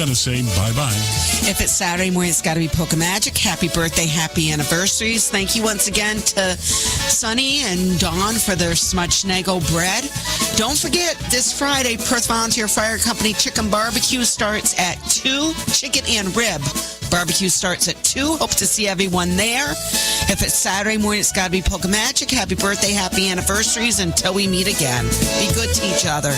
got to say bye-bye. If it's Saturday morning, it's got to be Polka Magic. Happy birthday, happy anniversaries. Thank you once again to Sunny and Dawn for their Smudgenego bread. Don't forget, this Friday, Perth Volunteer Fire Company Chicken Barbecue starts at 2. Chicken and rib barbecue starts at 2. Hope to see everyone there. If it's Saturday morning, it's got to be Polka Magic. Happy birthday, happy anniversaries until we meet again. Be good to each other.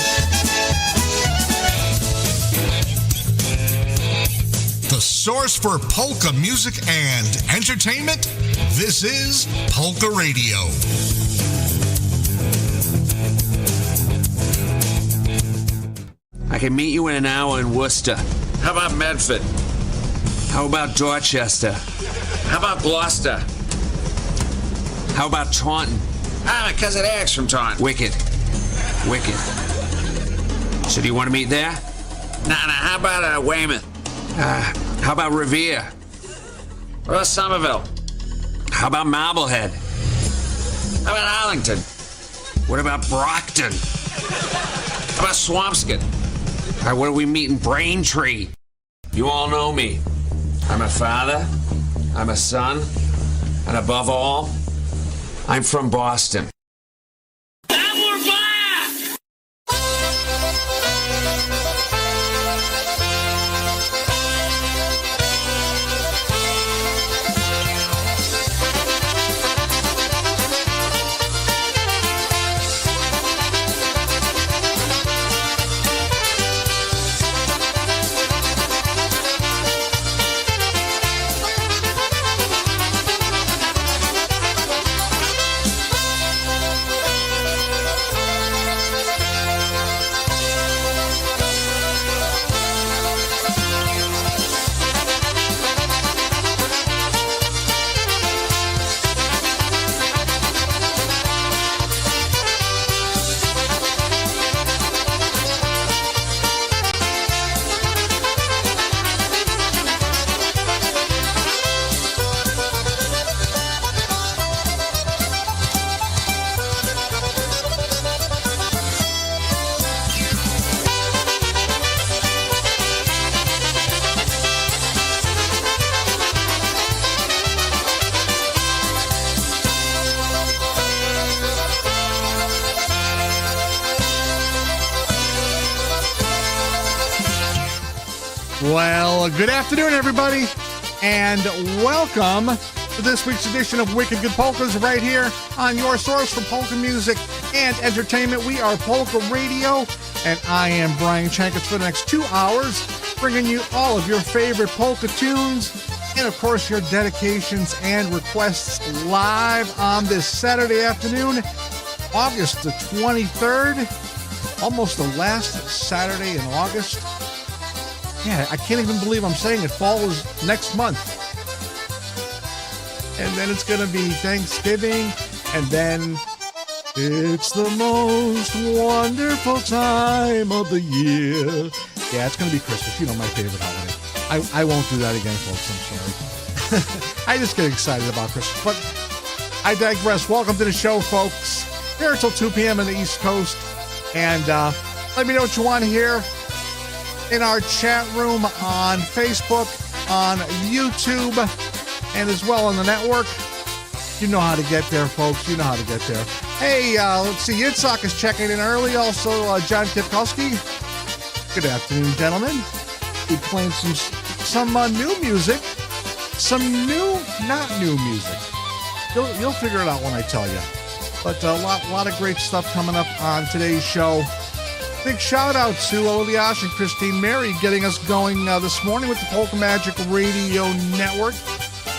The source for polka music and entertainment. This is PolkaRadio. I can meet you in an hour in Worcester. How about Medford? How about Dorchester? How about Gloucester? How about Taunton? My cousin Eric's from Taunton. Wicked. So do you want to meet there? Nah, how about Weymouth? How about Revere? What about Somerville? How about Marblehead? How about Arlington? What about Brockton? How about Swampscott? All right, what do we meet in Braintree? You all know me. I'm a father, I'm a son, and above all, I'm from Boston. And we're back! Well, good afternoon, everybody, and welcome to this week's edition of Wicked Good Polkas right here on your source for polka music and entertainment. We are PolkaRadio, and I am Brian Chenkus for the next 2 hours, bringing you all of your favorite polka tunes and, of course, your dedications and requests live on this Saturday afternoon, August the 23rd, almost the last Saturday in August. Yeah, I can't even believe I'm saying it. Fall is next month. And then it's going to be Thanksgiving. And then it's the most wonderful time of the year. Yeah, it's going to be Christmas. You know, my favorite holiday. I won't do that again, folks. I'm sorry. I just get excited about Christmas. But I digress. Welcome to the show, folks. Here until 2 p.m. on the East Coast. And let me know what you want to hear in our chat room on Facebook, on YouTube, and as well on the network. You know how to get there, folks. You know how to get there. Hey, let's see. Yitzhak is checking in early. Also, John Kipkowski. Good afternoon, gentlemen. We're playing some new music. Some new, not new music. You'll figure it out when I tell you. But a lot of great stuff coming up on today's show. Big shout out to Oliash and Christine Mary getting us going this morning with the Polka Magic Radio Network.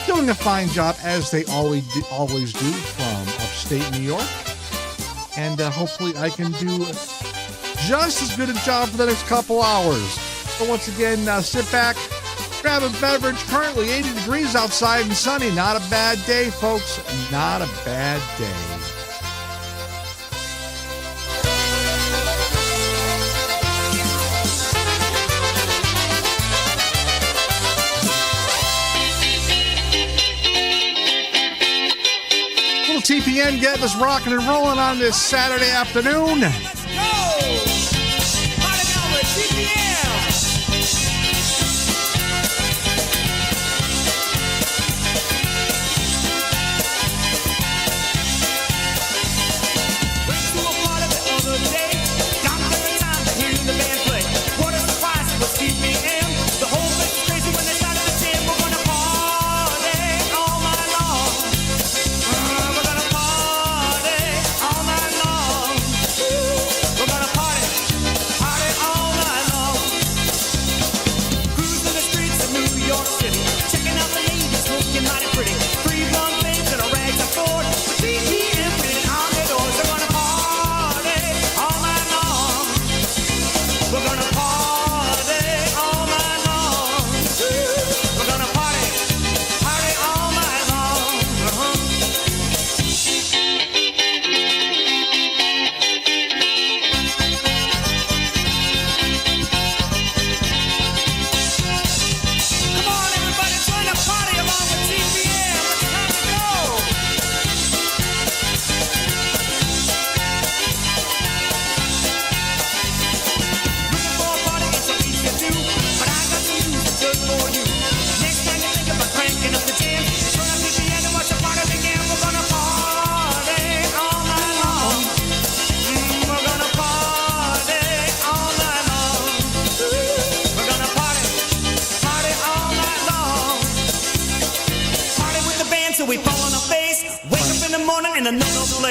Doing a fine job, as they always do from upstate New York. And hopefully I can do just as good a job for the next couple hours. So once again, sit back, grab a beverage. Currently 80 degrees outside and sunny. Not a bad day, folks. Not a bad day. TPN getting us rocking and rolling on this Saturday afternoon. Let's go! Rolling out with TPN.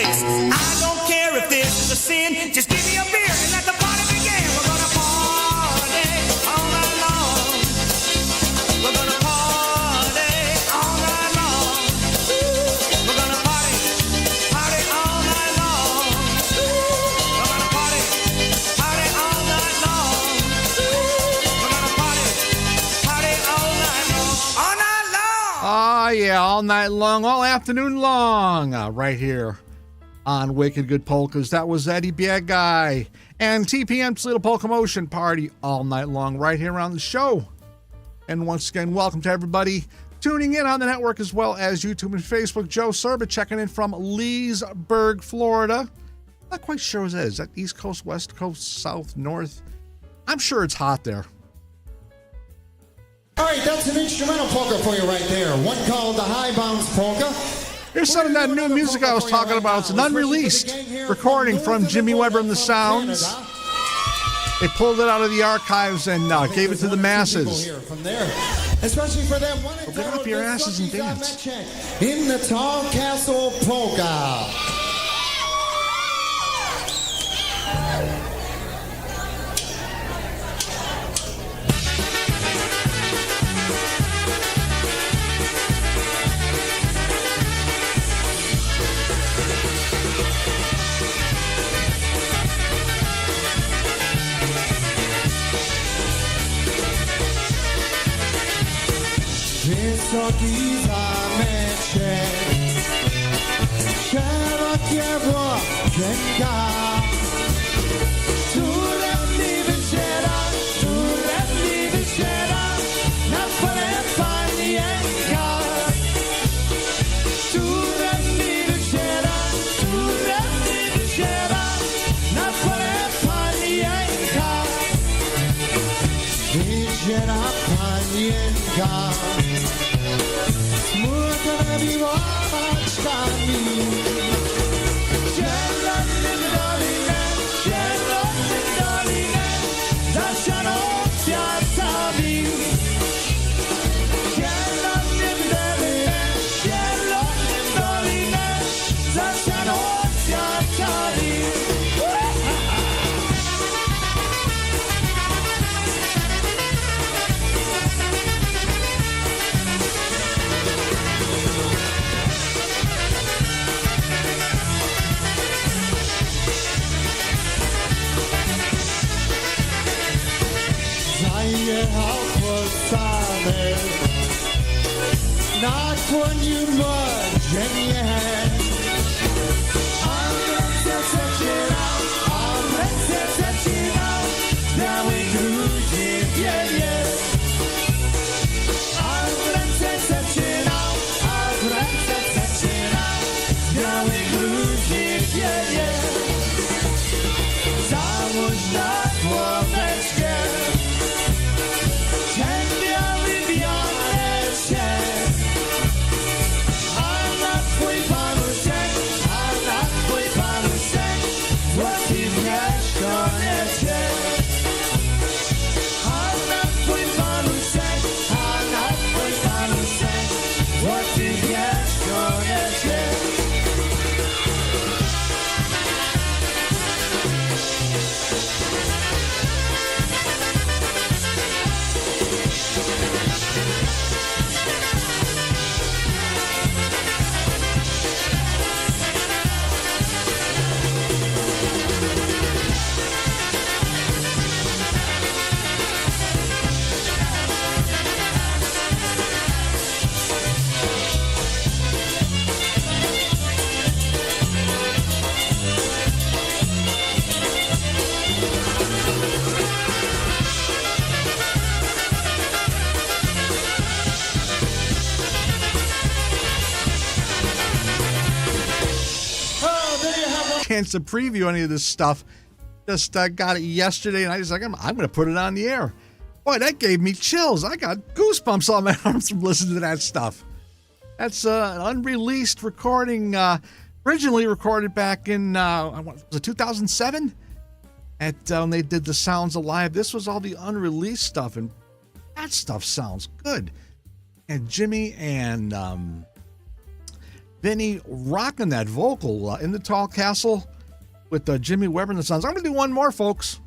place. I don't care if this is a sin. Just give me a beer and let the party begin. We're gonna party all night long. We're gonna party all night long. We're gonna party all night long. We're gonna party all night long. We're gonna party all night long. All night long. Ah, yeah, all night long, all afternoon long, right here on Wicked Good Polkas. That was Eddie Biegaj and TPM's Little Polka Motion Party all night long, right here on the show. And once again, welcome to everybody tuning in on the network as well as YouTube and Facebook. Joe Serba checking in from Leesburg, Florida. Not quite sure what that is. Is that East Coast, West Coast, South, North? I'm sure it's hot there. All right, that's an instrumental polka for you right there. One called the High Bounce Polka. Here's some of that new music I was talking about. It's an unreleased recording from Jimmy Weber and the Sounds. They pulled it out of the archives and gave it to the masses. Especially for them. Open up your asses and dance. In the Tall Castle Polka. Wysoki zameczek, szerokie włókienka, które mi wyciera, na pole panienka, które mi wyciera, na pole panienka, wyciera panienka. Smutnymi oczkami, zielonym dolinę, zasianą kwiatami. Zielonym dolinę, zasianą kwiatami. Zajechał postany, nakłonił młodzienie, a w ręce zacinał, biały grudzień wieje. A w ręce zacinał, biały grudzień wieje. Załóż na głoweczkę, chance to preview any of this stuff. Just got it yesterday, and I was like, I'm going to put it on the air. Boy, that gave me chills. I got goosebumps on my arms from listening to that stuff. That's an unreleased recording, originally recorded back in, was it 2007? When they did the Sounds Alive. This was all the unreleased stuff, and that stuff sounds good. And Jimmy and Vinny rocking that vocal in the Tall Castle with Jimmy Weber and the Sons. I'm going to do one more, folks.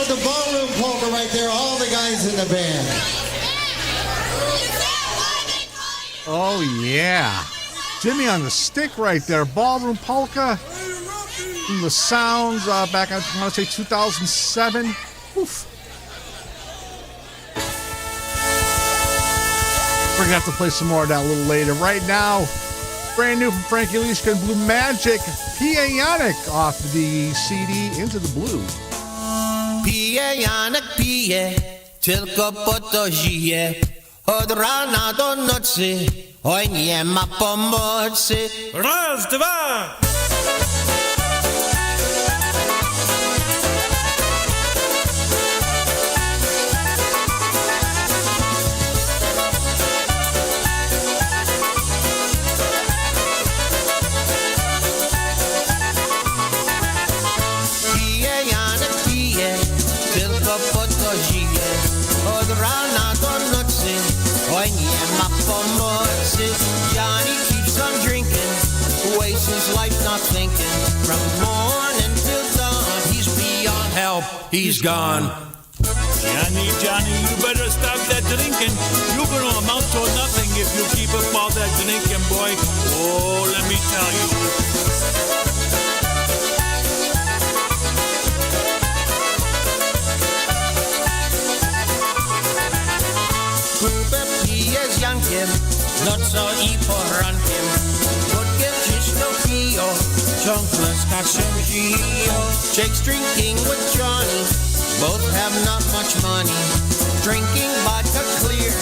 The ballroom polka right there, all the guys in the band. Oh, yeah. Jimmy on the stick right there. Ballroom polka. From the sounds back, I want to say 2007. Oof. We're going to have to play some more of that a little later. Right now, brand new from Frankie Lishka and Blue Magic, Pijanic off the CD Into the Blue. Pije, pije, tylko po to żyje. Od rana do nocy, oj nie ma pomocy. Raz, dwa! Od rana do nocy, oj nie ma pomocy. Johnny keeps on drinking, wastes his life not thinking. From morning till dawn, he's beyond help, he's gone. Johnny, Johnny, you better stop that drinking. You're gonna amount to nothing if you keep up all that drinking, boy. Oh, let me tell you. Pije z Jankiem, nocą i porankiem. Wódkę czysto piją, ciągle z kaczem żyją. Jake's drinking with Johnny, both have not much money. Drinking vodka clear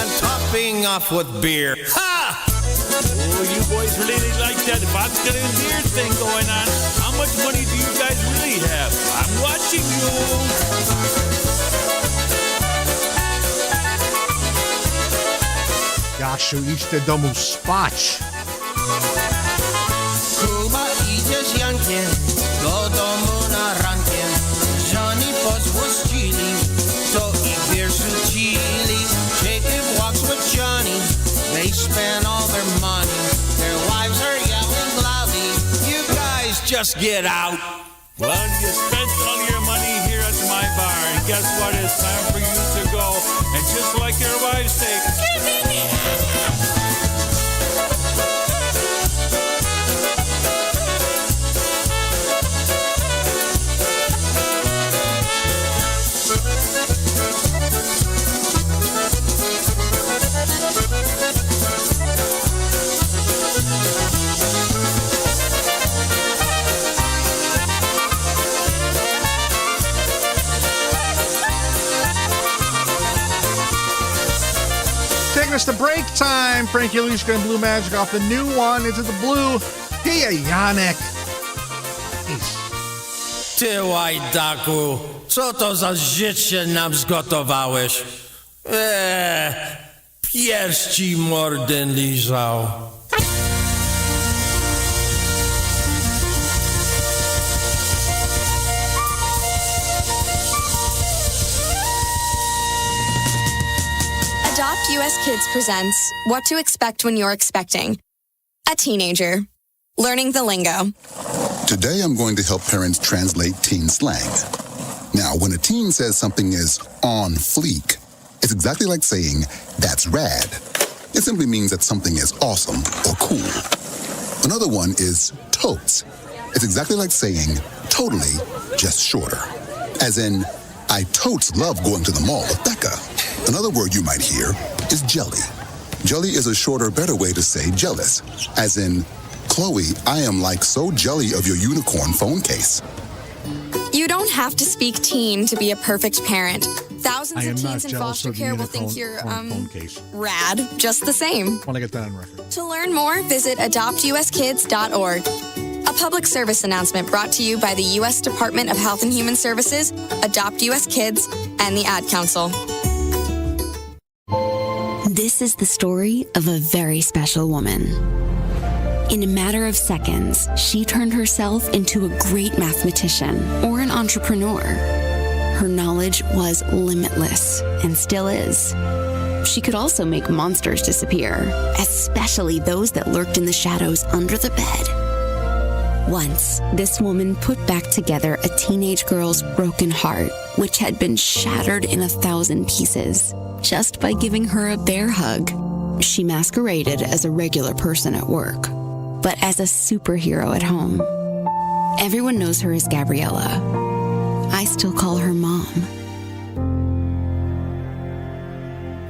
and topping off with beer. Ha! Oh, you boys really like that vodka and beer thing going on. How much money do you guys really have? I'm watching you. Jasiu, idźcie do domu spać. Kuba idzie z Jankiem do domu na rankiem. Johnny pozłościli, to i beer rzucili. Jacob walks with Johnny, they spend all their money. Their wives are yelling just get out. Well, you spent all your money here at my bar, and guess what? It's time for you to go. And just like your wife say, give me the Taking us to break time. Frankie Lushka and Blue Magic off the new one, Into the Blue. Hey, Janek. Ty łajdaku, co to za życie nam zgotowałeś? Pierś ci mordyn lizał. Adopt US Kids presents What to Expect When You're Expecting. A teenager. Learning the lingo. Today I'm going to help parents translate teen slang. Now, when a teen says something is on fleek, it's exactly like saying, that's rad. It simply means that something is awesome or cool. Another one is totes. It's exactly like saying, totally, just shorter. As in, I totes love going to the mall with Becca. Another word you might hear is jelly. Jelly is a shorter, better way to say jealous. As in, Chloe, I am like so jelly of your unicorn phone case. You don't have to speak teen to be a perfect parent. Thousands I of am not teens in jealous foster of care will unicorn think you're, phone case. rad, just the same. Want to get that on record. To learn more, visit adoptuskids.org. A public service announcement brought to you by the U.S. Department of Health and Human Services, Adopt U.S. Kids, and the Ad Council. This is the story of a very special woman. In a matter of seconds, she turned herself into a great mathematician or an entrepreneur. Her knowledge was limitless and still is. She could also make monsters disappear, especially those that lurked in the shadows under the bed. Once, this woman put back together a teenage girl's broken heart, which had been shattered in 1,000 pieces, just by giving her a bear hug. She masqueraded as a regular person at work, but as a superhero at home. Everyone knows her as Gabriella. I still call her Mom.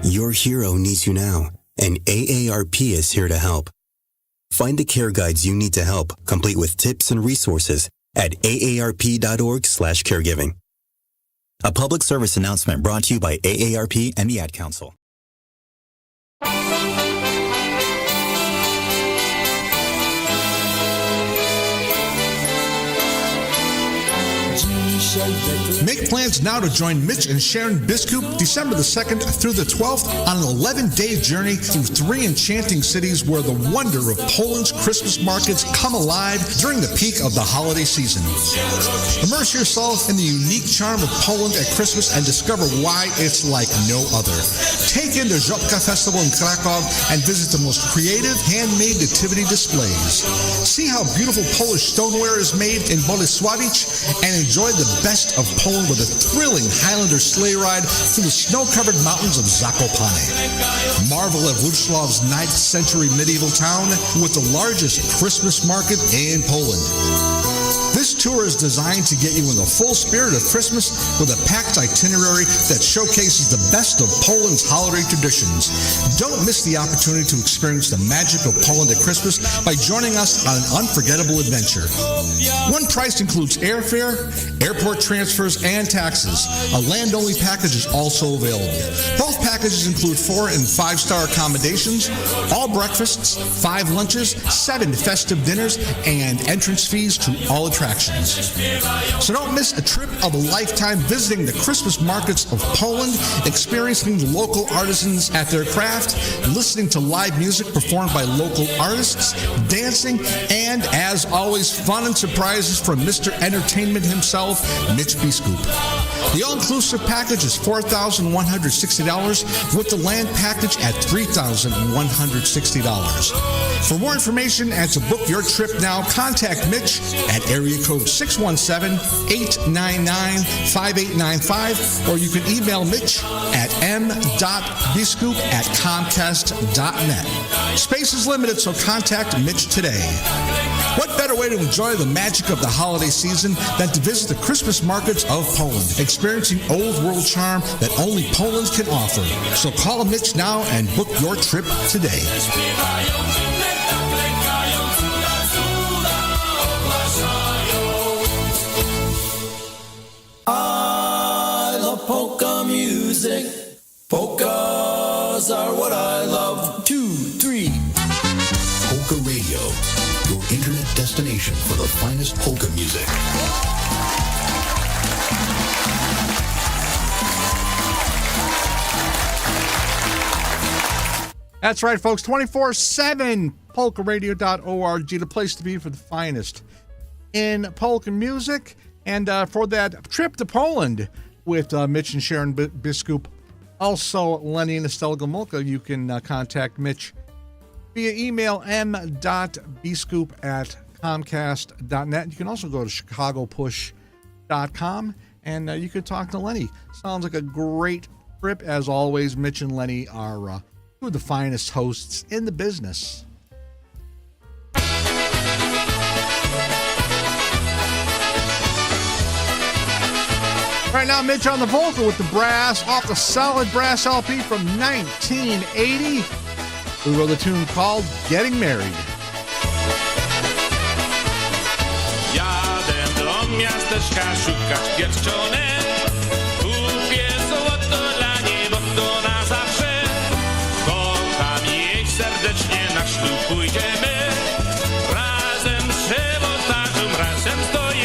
Your hero needs you now, and AARP is here to help. Find the care guides you need to help, complete with tips and resources at aarp.org/caregiving. A public service announcement brought to you by AARP and the Ad Council. Make plans now to join Mitch and Sharon Biskup December the 2nd through the 12th on an 11-day journey through 3 enchanting cities where the wonder of Poland's Christmas markets come alive during the peak of the holiday season. Immerse yourself in the unique charm of Poland at Christmas and discover why it's like no other. Take in the Żopka Festival in Krakow and visit the most creative handmade nativity displays. See how beautiful Polish stoneware is made in Bolesławiec and enjoy the best of Poland with a thrilling Highlander sleigh ride through the snow-covered mountains of Zakopane. Marvel at Włocław's 9th century medieval town with the largest Christmas market in Poland. This tour is designed to get you in the full spirit of Christmas with a packed itinerary that showcases the best of Poland's holiday traditions. Don't miss the opportunity to experience the magic of Poland at Christmas by joining us on an unforgettable adventure. One price includes airfare, airport transfers, and taxes. A land-only package is also available. Both packages include 4- and 5-star accommodations, all breakfasts, 5 lunches, 7 festive dinners, and entrance fees to all attractions. attractions. So don't miss a trip of a lifetime visiting the Christmas markets of Poland, experiencing the local artisans at their craft, listening to live music performed by local artists, dancing, and as always, fun and surprises from Mr. Entertainment himself, Mitch Biskup. The all-inclusive package is $4,160 with the land package at $3,160. For more information and to book your trip now, contact Mitch at area code 617-899-5895, or you can email Mitch at m.biskup@comcast.net. Space is limited, so contact Mitch today. What better way to enjoy the magic of the holiday season than to visit the Christmas markets of Poland, experiencing old world charm that only Poland can offer. So call Mitch now and book your trip today. I love polka music. Polkas are what I love. 2, 3. Polka Radio, your internet destination for the finest polka music. That's right, folks. 24/7, PolkaRadio.org, the place to be for the finest in polka music. And for that trip to Poland with Mitch and Sharon Biskup, also Lenny and Estelle Gomulka, you can contact Mitch via email m.biskup@comcast.net. You can also go to chicagopush.com and you can talk to Lenny. Sounds like a great trip. As always, Mitch and Lenny are two of the finest hosts in the business. Right now, Mitch on the vocal with the brass off the solid brass LP from 1980. We wrote a tune called Getting Married. Jadę do miasteczka szukać dziewczyny. Kupię złoto dla niej, bo to na zawsze. Kocham jej serdecznie, na ślub pójdziemy. Razem przy ołtarzu, razem stoimy.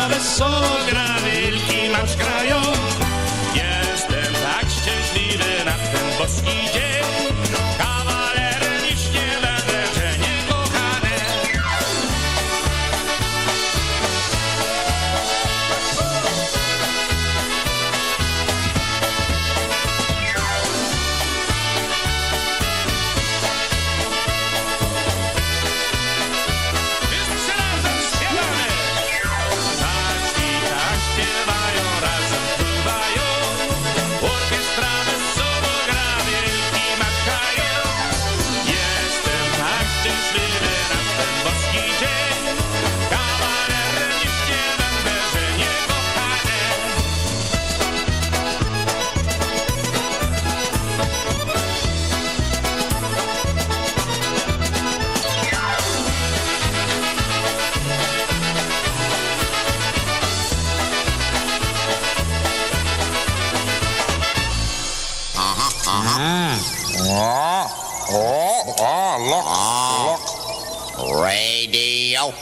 Wesoło gra, wielki marsz grają. Jestem tak szczęśliwy na ten boski dzień. Kawalerem już nie będę, że nie kochany. Wszyscy razem śpiewamy. Śpiewają, razem pływają. Orkiestra wesoło gra, wielki marsz grają. Jestem tak szczęśliwy na ten boski dzień. Kawalerem już nie będę, że nie kochany. Look. Radio.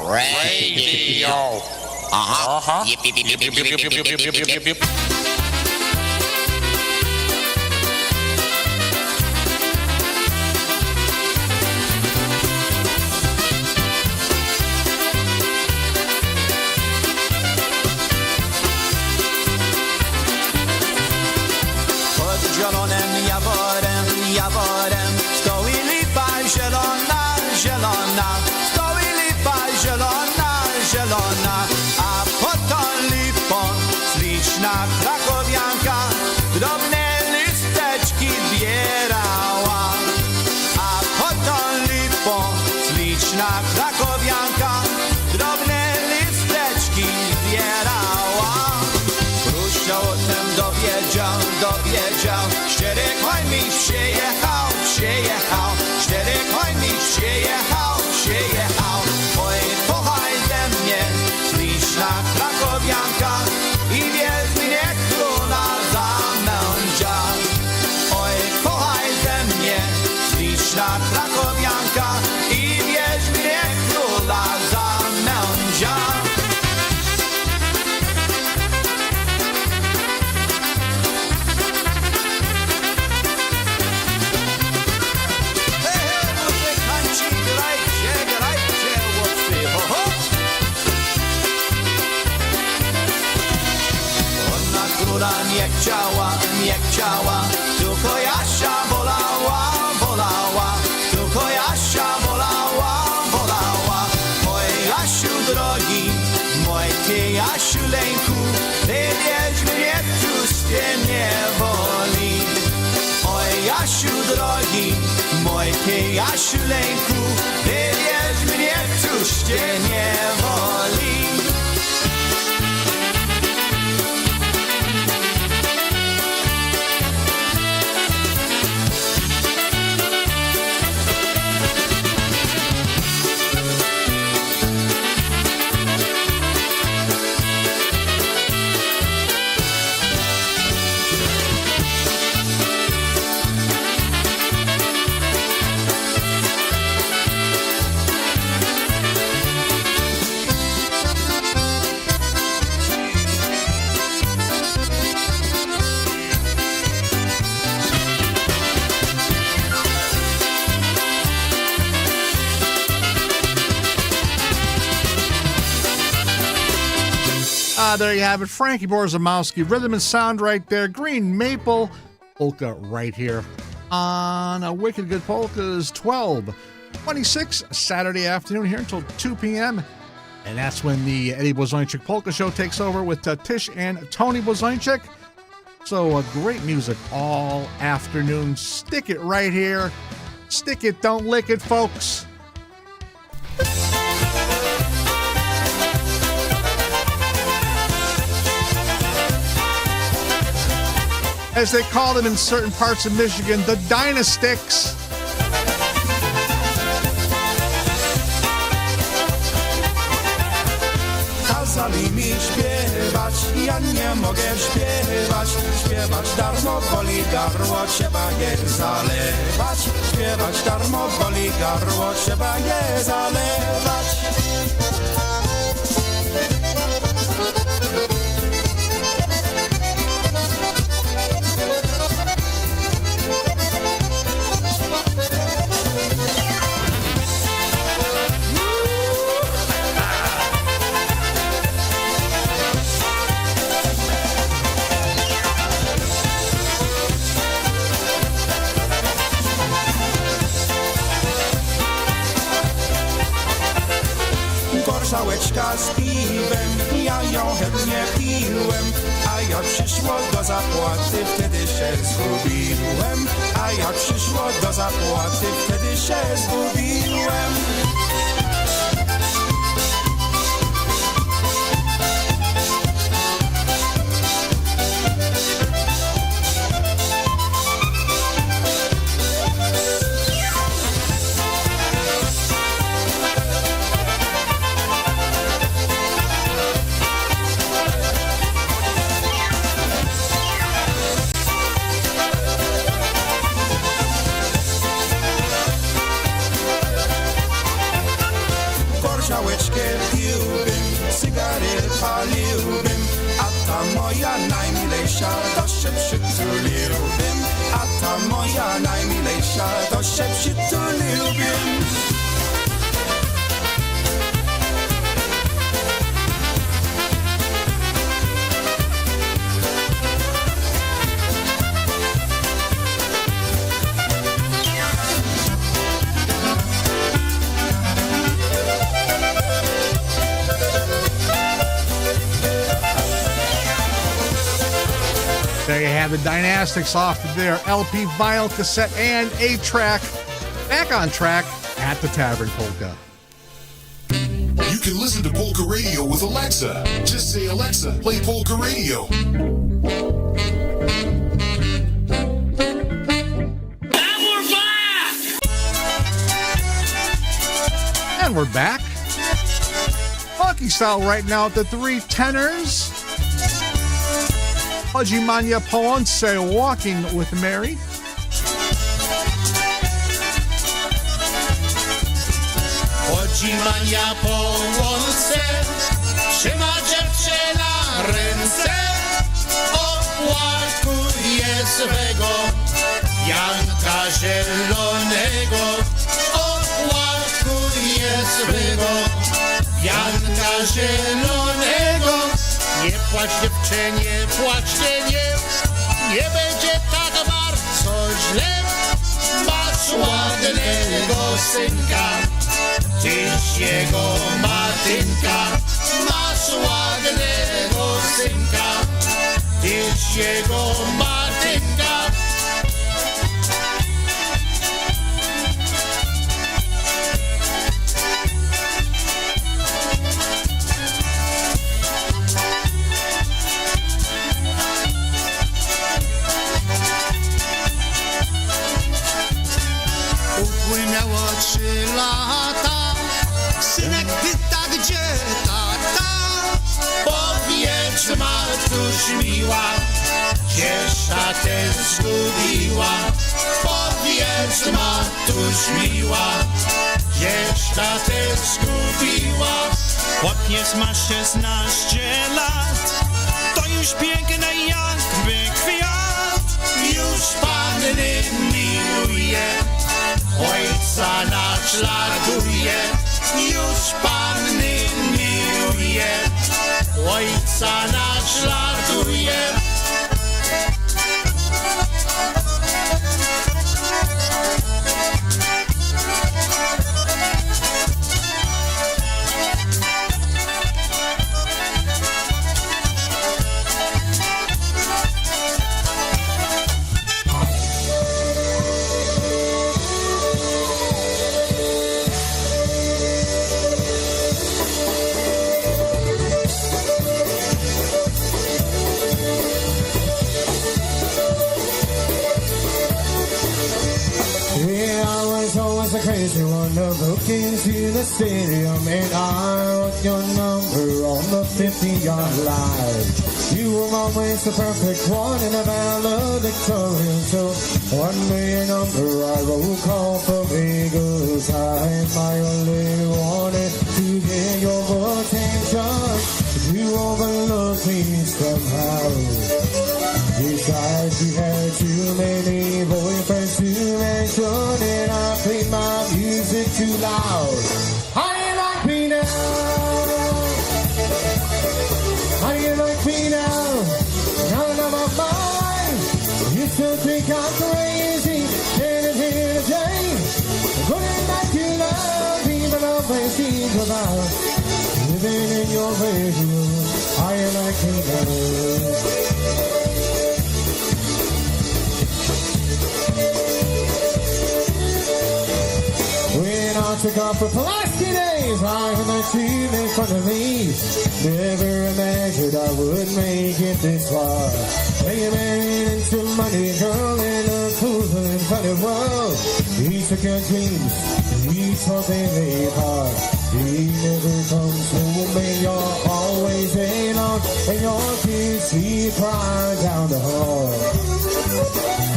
Radio. Yip, yip, yip, yip, yip, yip, yip, yip, yip, yip, yip. Pod zielonym jaworem stoi lipa zielona, zielona. Stoi lipa zielona, zielona. A pod tą lipą śliczna śliczna krakowianka i wierz mnie, króla zamędzia. Nie chciała, tylko Jasia wolała, tylko Jasia wolała. Mój Jasiu drogi, mój ty Jasiuleńku, ty wierz mnie, czuście nie woli. Oj Jasiu drogi, mój ty Jasiuleńku, ty wierz mnie, czuście nie woli. There you have it. Frankie Borzamowski, rhythm and sound right there. Green Maple Polka right here on a Wicked Good Polkas 12/26 Saturday afternoon here until 2 p.m. And that's when the Eddie Blazonczyk Polka Show takes over with Tish and Tony Blazonczyk. So great music all afternoon. Stick it right here. Stick it, don't lick it, folks. As they call them in certain parts of Michigan, the Dynastics. Kazali mi śpiewać, ja nie mogę śpiewać. Śpiewać darmo boli gardło, trzeba je zalewać. Śpiewać darmo boli gardło, trzeba je zalewać. Szałeczka z piwem, ja ją chętnie piłem, a jak przyszło do zapłaty, wtedy się zgubiłem. A jak przyszło do zapłaty, wtedy się zgubiłem. Szałeczkę piłbym, cygary paliłbym, a ta moja najmilejsza to się przytuliłbym. A ta moja najmilejsza to się przytuliłbym. There you have the Dynastics off their LP, vinyl, cassette, and 8-track. Back on track at the Tavern Polka. You can listen to Polka Radio with Alexa. Just say, Alexa, play Polka Radio. And we're back. Funky style right now at the Three Tenors. Hajimania Ponce, Walking with Mary. Zimania po łące, trzyma dziewczyna ręce, opłakuje swego Janka zielonego, opłakuje swego Janka zielonego. Nie płacz dziewczynie, płaczcie nie będzie tak bardzo źle. Masz ładnego synka, tyś jego matynka. Masz ładnego synka, tyś jego matynka. Upłynęło 3 lata, synek pyta, gdzie tata? Powiedz, matuś miła, gdzież tatę zgubiła? Powiedz, matuś miła, gdzież tatę zgubiła? Chłopiec ma 16 lat, to już piękny jakby kwiat. Już panny miłuje, ojca naśladuje. Już panny miłuje, ojca naśladuje. The crazy one to look into the stadium, and I wrote your number on the 50-yard line. You were always the perfect one in a valedictorian, so one day number I roll call for Vegas. I only wanted to get your attention. You overlooked me somehow. Besides, you had too many boyfriends to mention, and I played my music too loud. How do you like me now? How do you like me now? Now that I'm on mine, you still think I'm crazy. Standing here today, going back to love, even though they seem about living in your bedroom. How do you like me now? I took off for Pulaski days, I heard that she in front of me. Never imagined I would make it this far. Playing married into money, girl, in a cool and funny world. He took your dreams, he thought they lay apart. He never comes home, and you're always in on, and your kids see crying down the hall.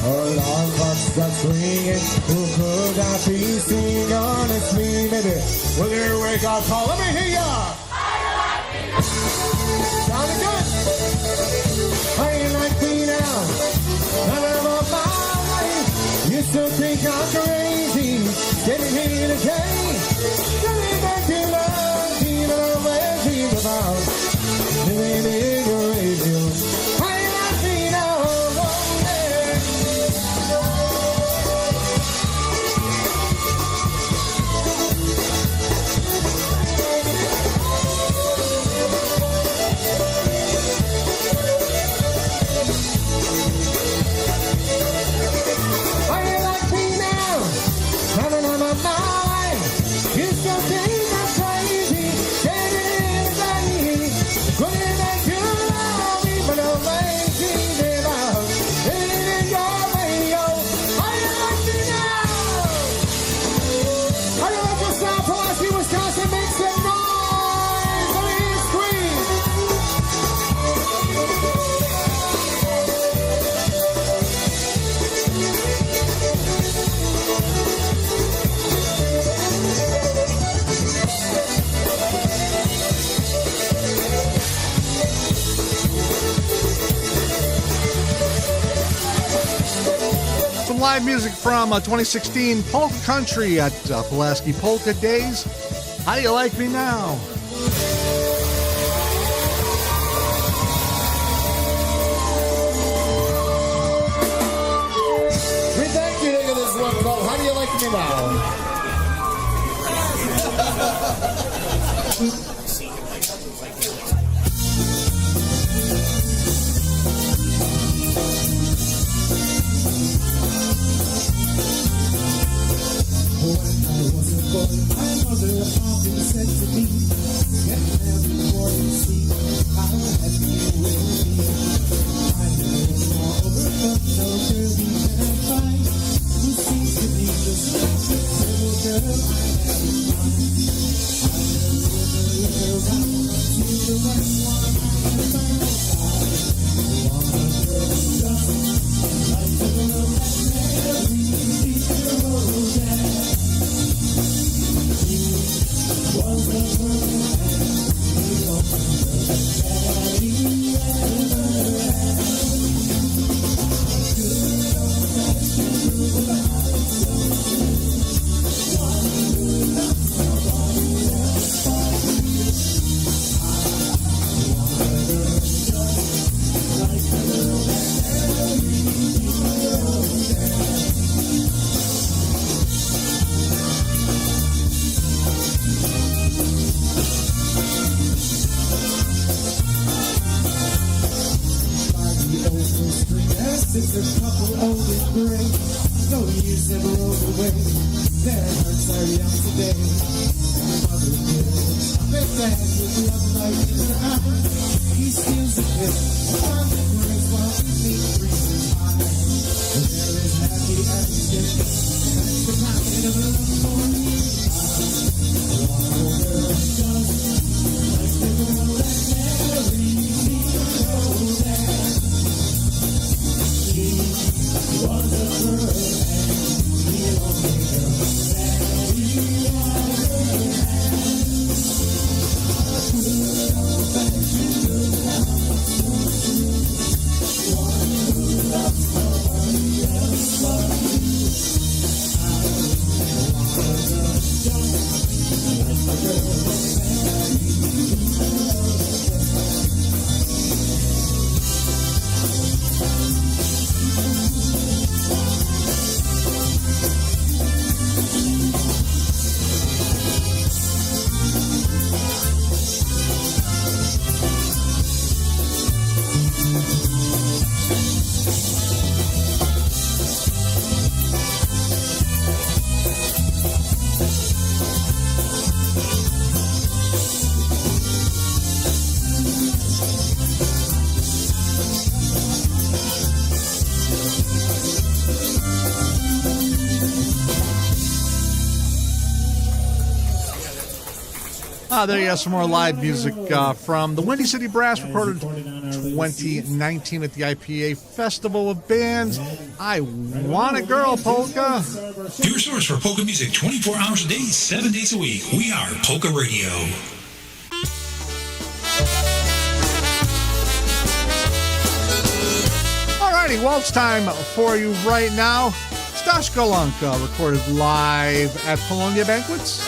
Alarm clocks got swinging, who could I be singing honestly, baby? Will you wake up call? Let me hear ya! Sounding good! How you like me now? None of my life. You still think I'm crazy? Getting here today. Getting back to love, even though I dream about living in your radio. How you like me now? How you like me now? live music from 2016 Polka Country at Pulaski Polka Days. How do you like me now? We thank you for this one called How Do You Like Me Now? My mother often said to me, get married before you see how happy you will be. I know more overcome, no girl you can find, who seems to be just like the little girl I have in mind. I never look around to the right one and find a side. Want a girl who doesn't like the girl that married me, oh yeah. It's a couple old and gray, those years never rolled away. Their hearts are young today. Mother gives a big bag with love light in her eye. He steals a bit on the words while we meet reasons high. There is happy accident, that's the kind of love for me. I want a girl who does like the girl that married me. Oh, that was a girl and the only girl that we ever had. Good old fashioned good house, one who loves nobody else but you. I want a girl just like the girl that married me. There you have some more live music from the Windy City Brass, recorded 2019 at the IPA Festival of Bands. I Want a Girl Polka. Your source for polka music 24 hours a day, 7 days a week. We are PolkaRadio. Alrighty, well, it's time for you right now. Stashka Lanka, recorded live at Polonia Banquets.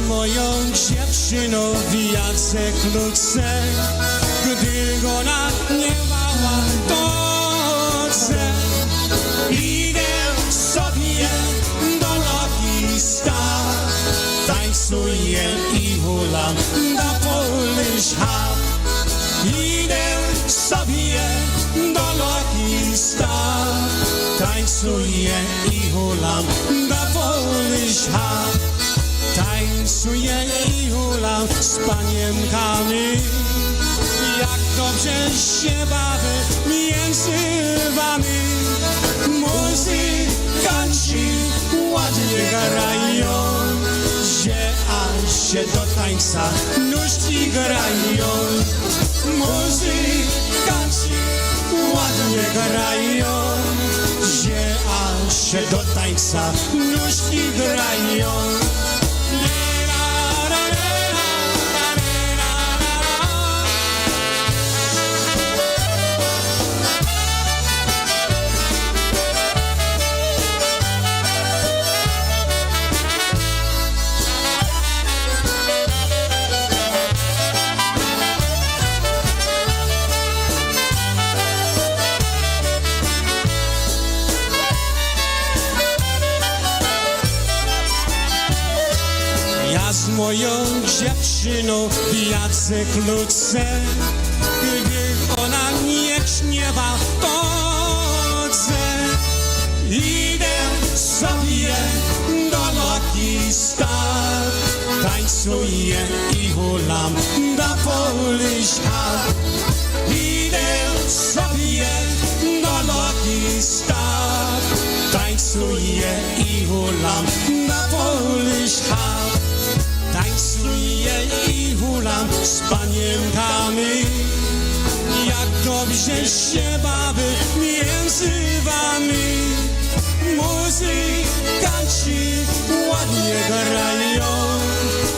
Moją dziewczyną Jacek Luce, gdy go nadniewała doce. Idę sobie do lotniska, tańcuję i hulam do Polish Hub. Idę sobie do lotniska, tańcuję i hulam do Polish Hub. Tańcuję i hulam z panienkami, jak dobrze się bawię między wami. Muzykanci ładnie grają, że aż się do tańca nóżki grają. Muzykanci ładnie grają, że aż się do tańca nóżki grają. Z moją dziewczyną Jacek Luce, gdy ona nie śpiewa w Polsce. Idę sobie do loki star, tańcuję i hulam do Polish Heart. Idę sobie do loki star, tańcuję i hulam do Polish Heart. Tańcuję i hulam z panienkami, jak dobrze się bawię między wami. Muzykanci ładnie grają,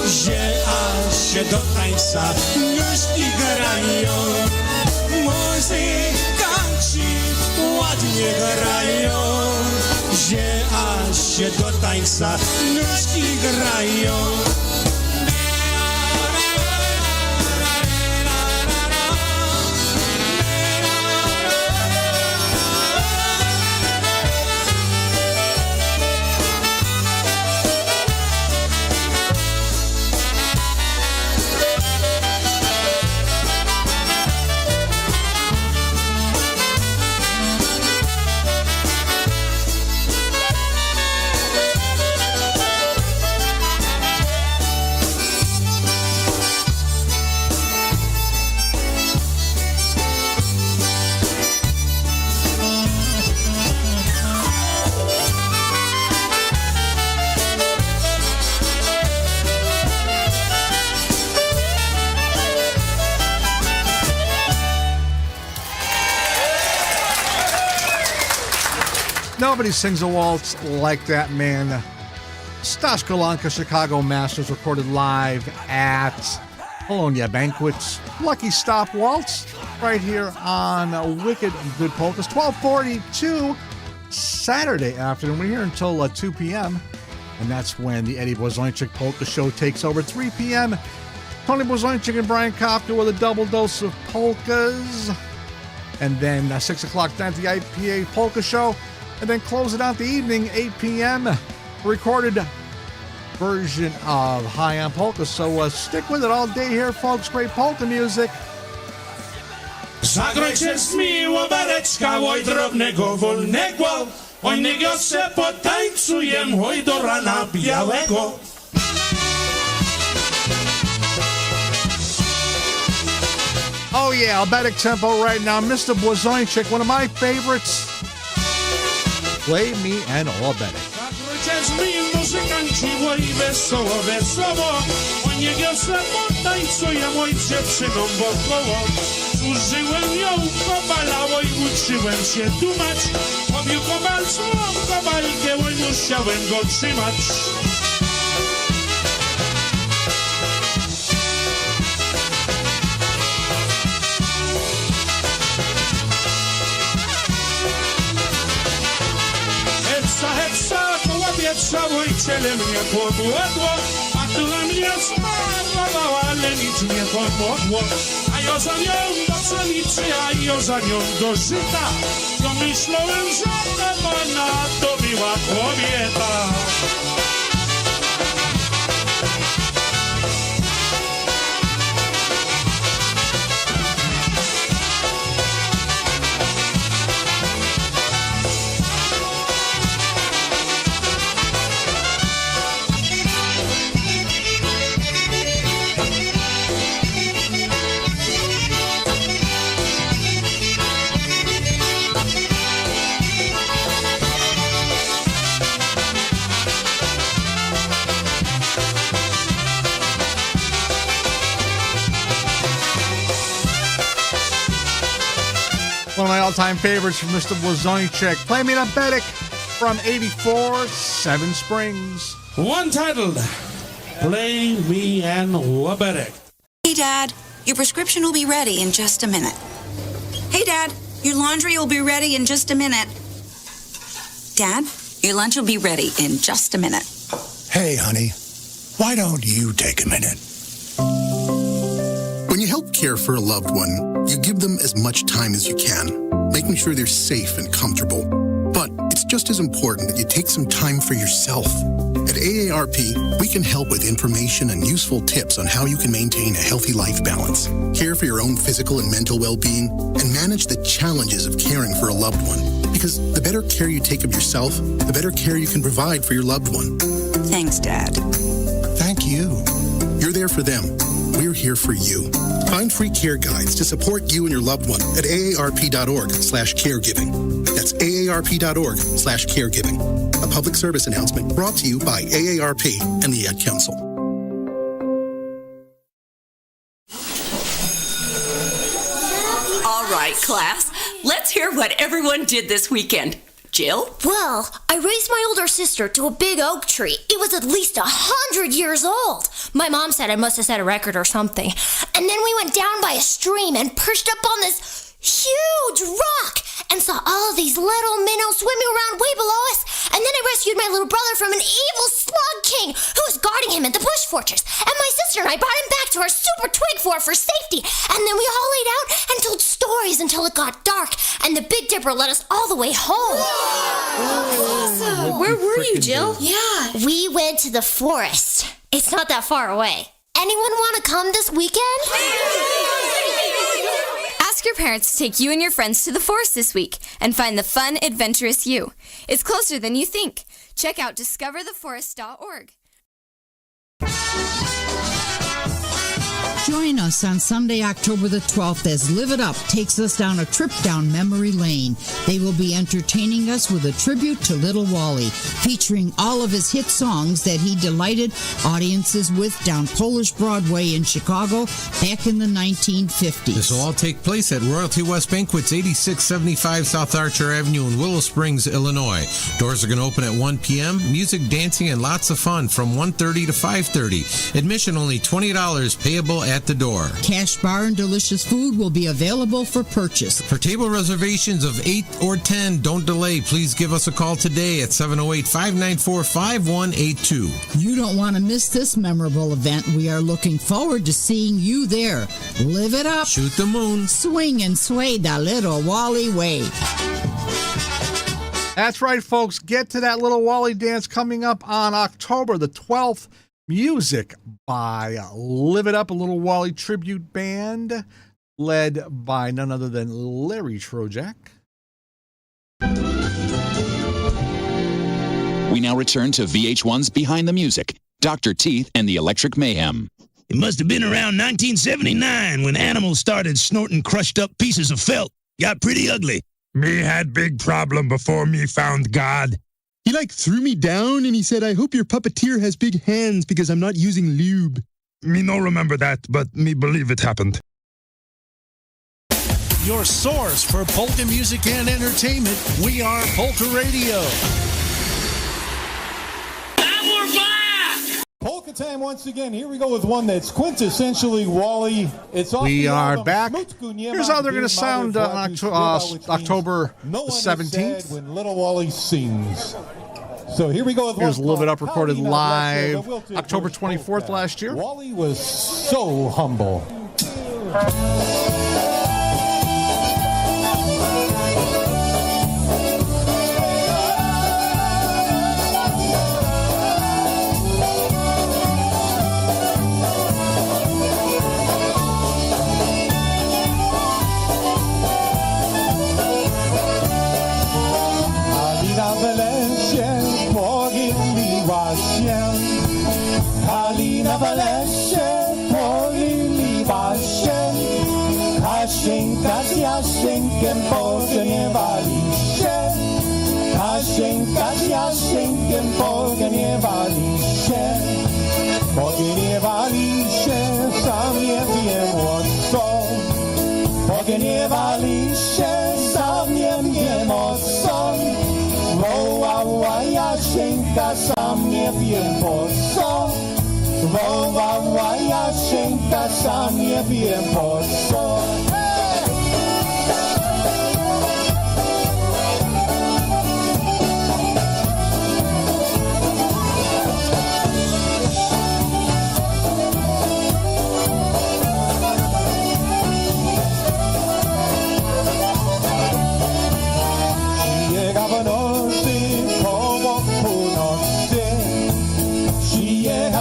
że aż się do tańca nóżki grają. Muzykanci ładnie grają, że aż się do tańca nóżki grają. Nobody sings a waltz like that man. Stas Golanka, Chicago Masters, recorded live at Polonia Banquets. Lucky Stop Waltz, right here on Wicked Good Polkas. 12:42 Saturday afternoon. We're here until 2 p.m. And that's when the Eddie Blazonczyk Polka Show takes over. 3 p.m. Tony Blazonczyk and Brian Kopka with a double dose of polkas. And then 6 o'clock tonight, the IPA Polka Show. And then close it out the evening, 8 p.m., recorded version of High on Polka. So stick with it all day here, folks. Great polka music. Zagrajcie z miło bereczka, oj drobnego wolnego, oj niego se potańcujem, oj do rana białego. Oh yeah, Albetic tempo right now. Mr. Blazonczyk, one of my favorites. Play me an Albetic. Zagrajcie z mi muzykanci, oj wesoło, wesoło, oj niego se potańcujem, oj dziewczyną wokoło. Użyłem ją kobala, oj uczyłem się dumać, pobił kobal złą kobalkę, oj musiałem go trzymać. Heca, koło pieprza, oj ciele mnie podłodło, a tyle mnie zmarnowało, ale nic nie pomogło. A ja za nią do pszenicy, a ja za nią do żyta, to myślałem, że ona to miła kobieta. One of my all-time favorites from Mr. Blazonczyk. Play Me the Medic from 84, Seven Springs. One titled, Play Me and Lebetic. Hey, Dad, your prescription will be ready in just a minute. Hey, Dad, your laundry will be ready in just a minute. Dad, your lunch will be ready in just a minute. Hey, honey, why don't you take a minute? When you help care for a loved one, you give them as much time as you can, making sure they're safe and comfortable. But it's just as important that you take some time for yourself. At AARP, we can help with information and useful tips on how you can maintain a healthy life balance, care for your own physical and mental well-being, and manage the challenges of caring for a loved one. Because the better care you take of yourself, the better care you can provide for your loved one. Thanks, Dad. Thank you. You're there for them. We're here for you. Find free care guides to support you and your loved one at aarp.org/caregiving. That's aarp.org/caregiving. A public service announcement brought to you by AARP and the Ad Council. All right, class. Let's hear what everyone did this weekend. Jill? Well, I raised my older sister to a big oak tree. It was at least 100 years old. My mom said I must have set a record or something. And then we went down by a stream and perched up on this huge rock and saw all these little minnows swimming around way below us. And then I rescued my little brother from an evil slug king who was guarding him in the bush fortress. And my sister and I brought him back to our super twig fort for safety. And then we all laid out and told stories until it got dark. And the Big Dipper led us all the way home. Awesome. Where were you, Jill? Yeah. We went to the forest. It's not that far away. Anyone want to come this weekend? Ask your parents to take you and your friends to the forest this week and find the fun, adventurous you. It's closer than you think. Check out discovertheforest.org. Join us on Sunday, October the 12th as Live It Up takes us down a trip down memory lane. They will be entertaining us with a tribute to Little Wally, featuring all of his hit songs that he delighted audiences with down Polish Broadway in Chicago back in the 1950s. This will all take place at Royalty West Banquets, 8675 South Archer Avenue in Willow Springs, Illinois. Doors are going to open at 1 p.m. Music, dancing, and lots of fun from 1:30 to 5:30. Admission only $20, payable at the door. Cash bar and delicious food will be available for purchase. For table reservations of 8 or 10, don't delay. Please give us a call today at 708-594-5182. You don't want to miss this memorable event. We are looking forward to seeing you there. Live it up. Shoot the moon. Swing and sway the Little Wally way. That's right, folks. Get to that Little Wally dance coming up on October the 12th. Music by Live It Up, a Little Wally tribute band led by none other than Larry Trojak. We now return to VH1's Behind the Music, Dr. Teeth and the Electric Mayhem. It must have been around 1979 when animals started snorting crushed up pieces of felt. Got pretty ugly. Me had big problem before me found God. He threw me down and he said, I hope your puppeteer has big hands because I'm not using lube. Me no remember that, but me believe it happened. Your source for polka music and entertainment. We are Polka Radio. Polka time once again. Here we go with one that's quintessentially Wally. It's off We the are album back. Smutku Nie Here's Ma how they're going to sound on October no one is 17th. sad when Little Wally sings. So here we go with Here's a one little bit up called recorded Paulina live Bless Her, but we'll do October first 24th Polka. last year. Wally was so humble. Kalina w lesie pogrywa się, Kasieńka z Jasieńkiem pogniewali się, Kasieńka z Jasieńkiem pogniewali się, pogniewali się, sam nie wiem o co, pogniewali się, Jasieńka, sam nie wiem po co. Wołała Jasieńka, sam nie wiem po co.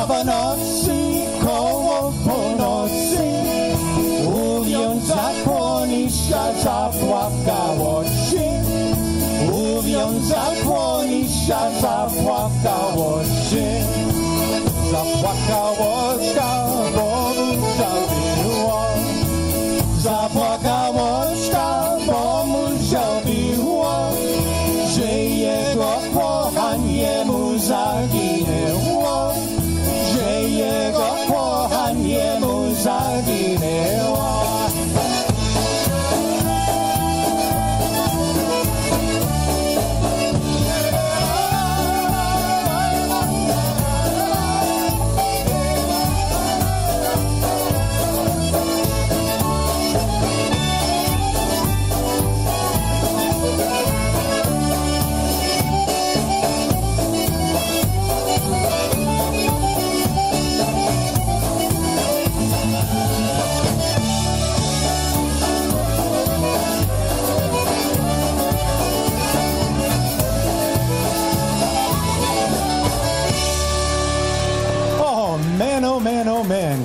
w nocy, koło północy, mówiąc zakłoniska zapłakało się, mówiąc zakłoniska zapłakało się, zapłakałośka, bo mu zabiło, zapłakałośka, bo mu zabiło, że jego kochanie mu zaginęło, że jego kochanie mu zaginęło.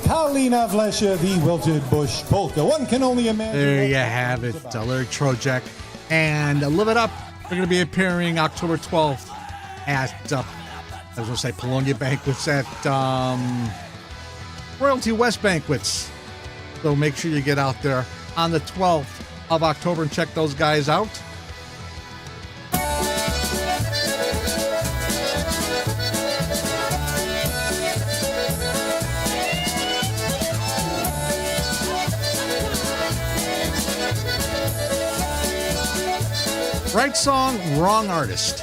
Kalina w lesie, the wilted bush polka. One can only imagine. There you have it, Larry Trojak and Live It Up. They're going to be appearing October 12th at, I was going to say Polonia Banquets at Royalty West Banquets. So make sure you get out there on the 12th of October and check those guys out. Right song, wrong artist.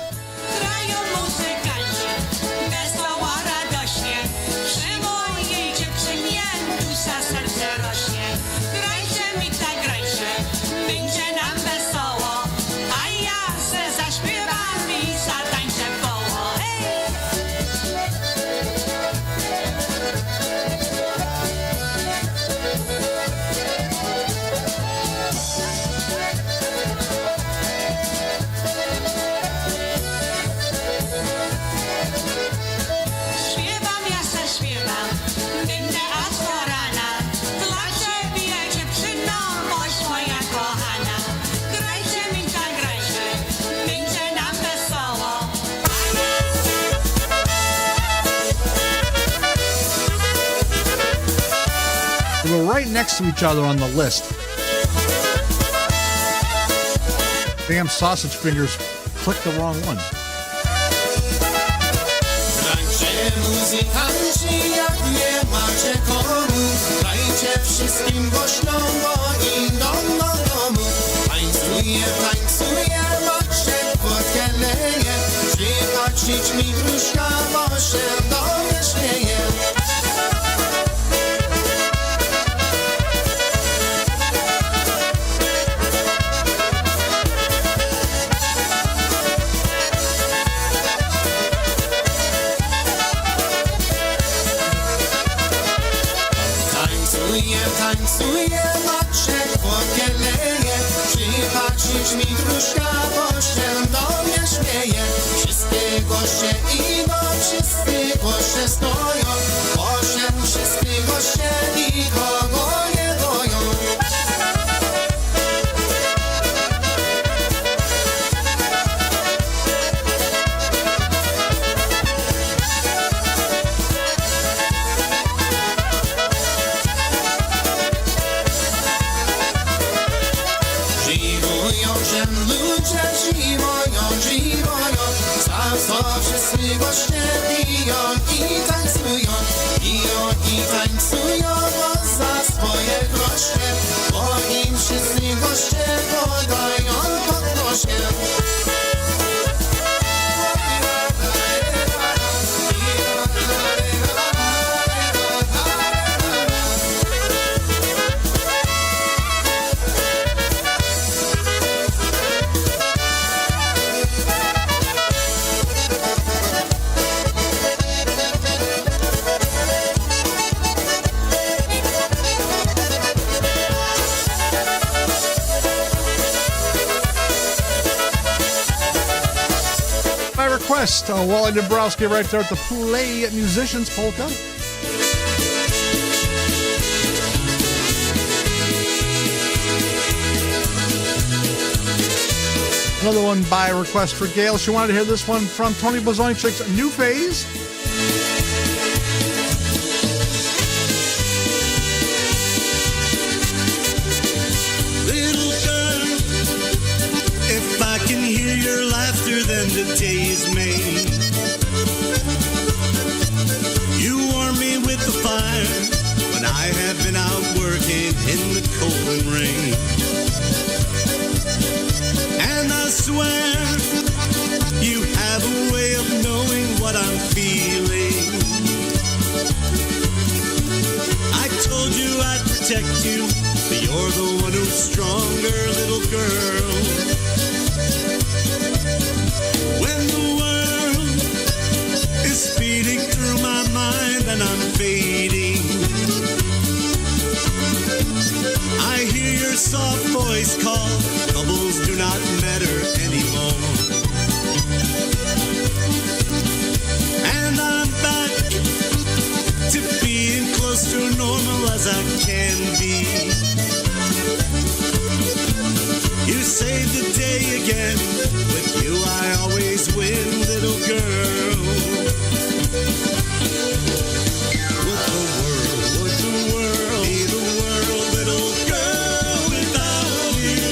We're right next to each other on the list. Damn sausage fingers clicked the wrong one. request. Wally Dombrowski right there at the Play Musicians Polka. Another one by request for Gail. She wanted to hear this one from Tony Blazonczyk's New Phase. Little girl, if I can hear your laughter, then the day is made. You warm me with the fire when I have been out working in the cold and rain. And I swear you have a way of knowing what I'm feeling. I told you I'd protect you, but you're the one who's stronger, little girl. When the world is speeding through my mind and I'm fading, I hear your soft voice call. Troubles do not matter anymore. And I'm back to being close to normal as I can be. You saved the day again. With you I always win, little girl. Would the world be the world, little girl, without you?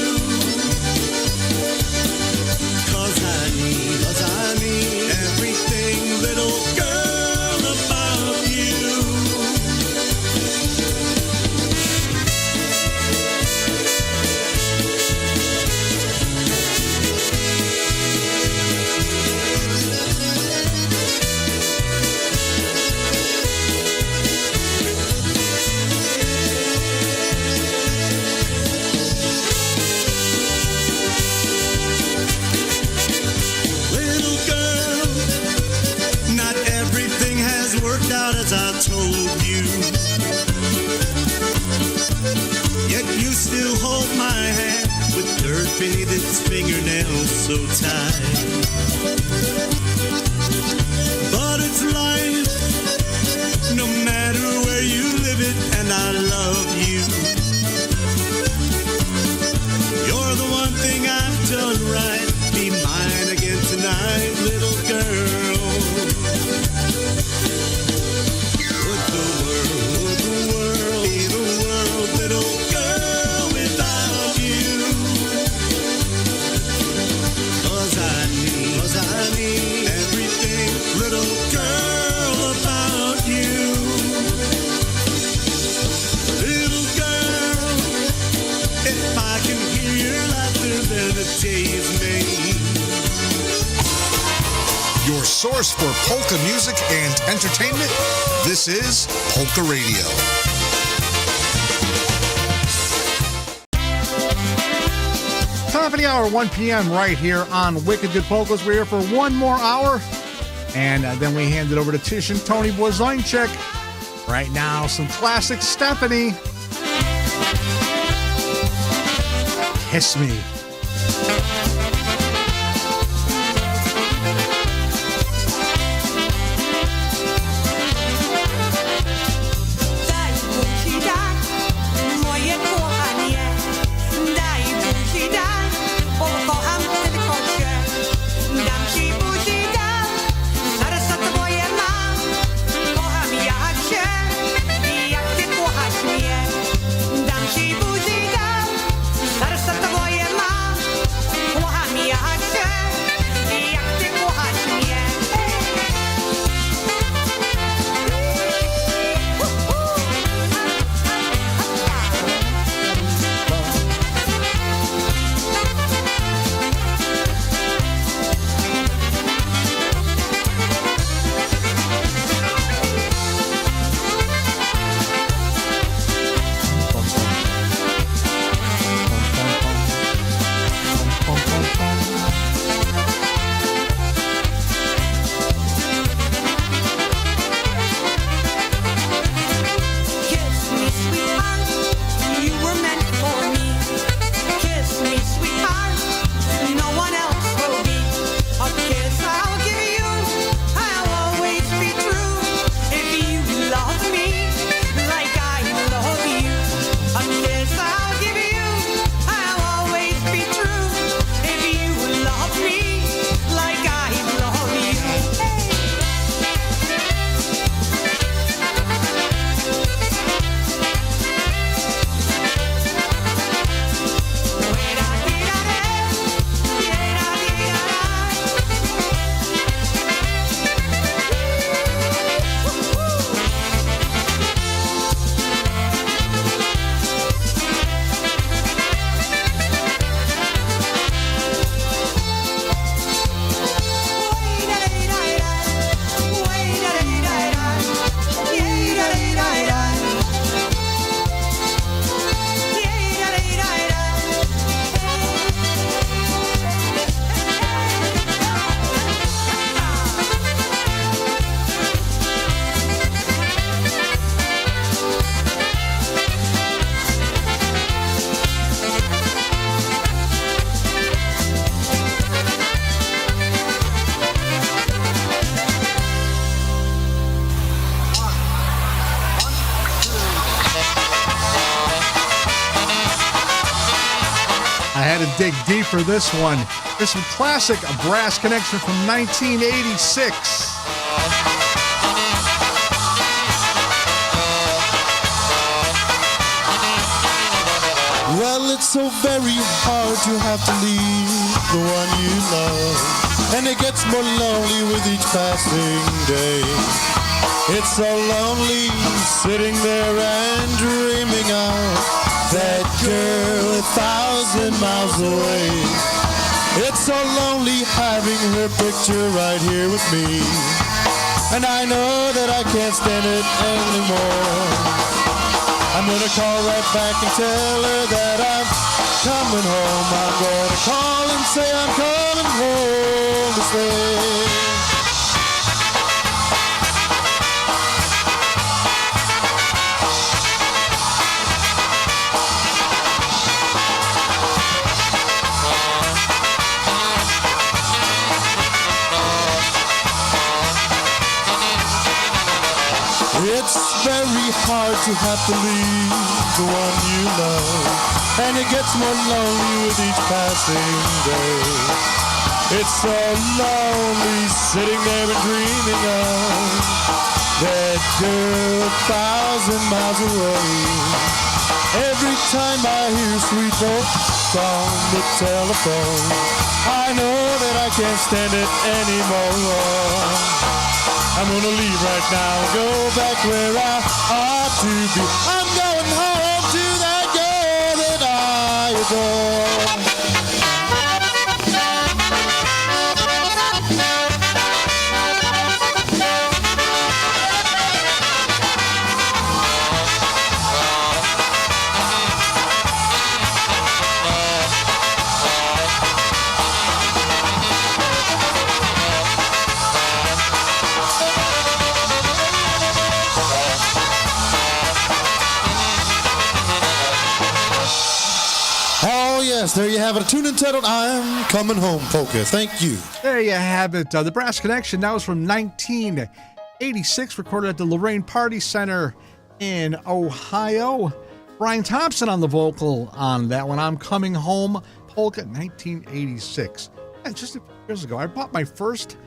'Cause I need everything, little girl, about you. Little girl, not everything has worked out as I told you. Yet you still hold my hand with dirt beneath its fingernails so tight. But it's life, no matter where you live it, and I love you. You're the one thing I've done right. Be mine again tonight, little girl. Would the world be the world, little girl, without you? 'Cause I need everything, little girl, about you. Little girl, if I can hear your laughter, then the day is made. Your source for polka music and entertainment. This is Polka Radio. Top of the hour, 1 p.m. right here on Wicked Good Polkas. We're here for one more hour. And then we hand it over to Tish and Tony Blazonczyk. Right now, some classic Stephanie. Kiss Me. Dam ci buzi, dam, zaraz za twoje mam. dig deep for this one. There's some classic brass connection from 1986. Well, it's so very hard to have to leave the one you love, and it gets more lonely with each passing day. It's so lonely sitting there and dreaming of that girl 1,000 miles away. It's so lonely having her picture right here with me, and I know that I can't stand it anymore. I'm gonna call right back and tell her that I'm coming home. I'm gonna call and say I'm coming home to stay. It's very hard to have to leave the one you love, and it gets more lonely with each passing day. It's so lonely sitting there and dreaming of that girl 1,000 miles away. Every time I hear sweet voice on the telephone, I know that I can't stand it anymore. I'm gonna leave right now and go back where I ought to be. I'm going home to that girl that I adore. Yes, there you have it. A tune entitled I'm Coming Home, Polka. Thank you. There you have it. The Brass Connection. That was from 1986, recorded at the Lorraine Party Center in Ohio. Brian Thompson on the vocal on that one. I'm Coming Home, Polka, 1986. And just a few years ago, I bought my first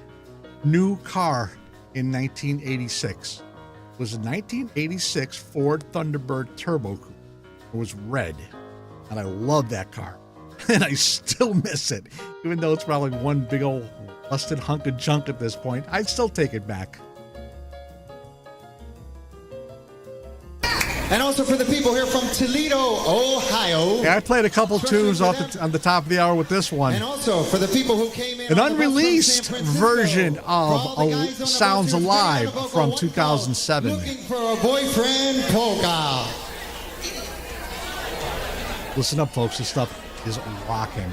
new car in 1986. It was a 1986 Ford Thunderbird Turbo Coupe. It was red, and I love that car. And I still miss it. Even though it's probably one big old rusted hunk of junk at this point, I'd still take it back. And also for the people here from Toledo, Ohio. Yeah, I played a couple tunes on the top of the hour with this one. And also for the people who came in. An unreleased version of Sounds Alive from 2007. Looking for a boyfriend, Polka. Listen up, folks. This stuff is rocking.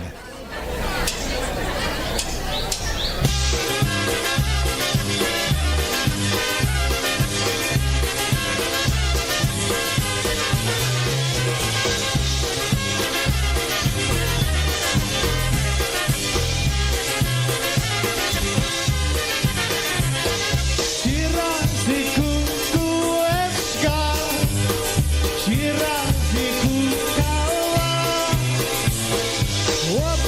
What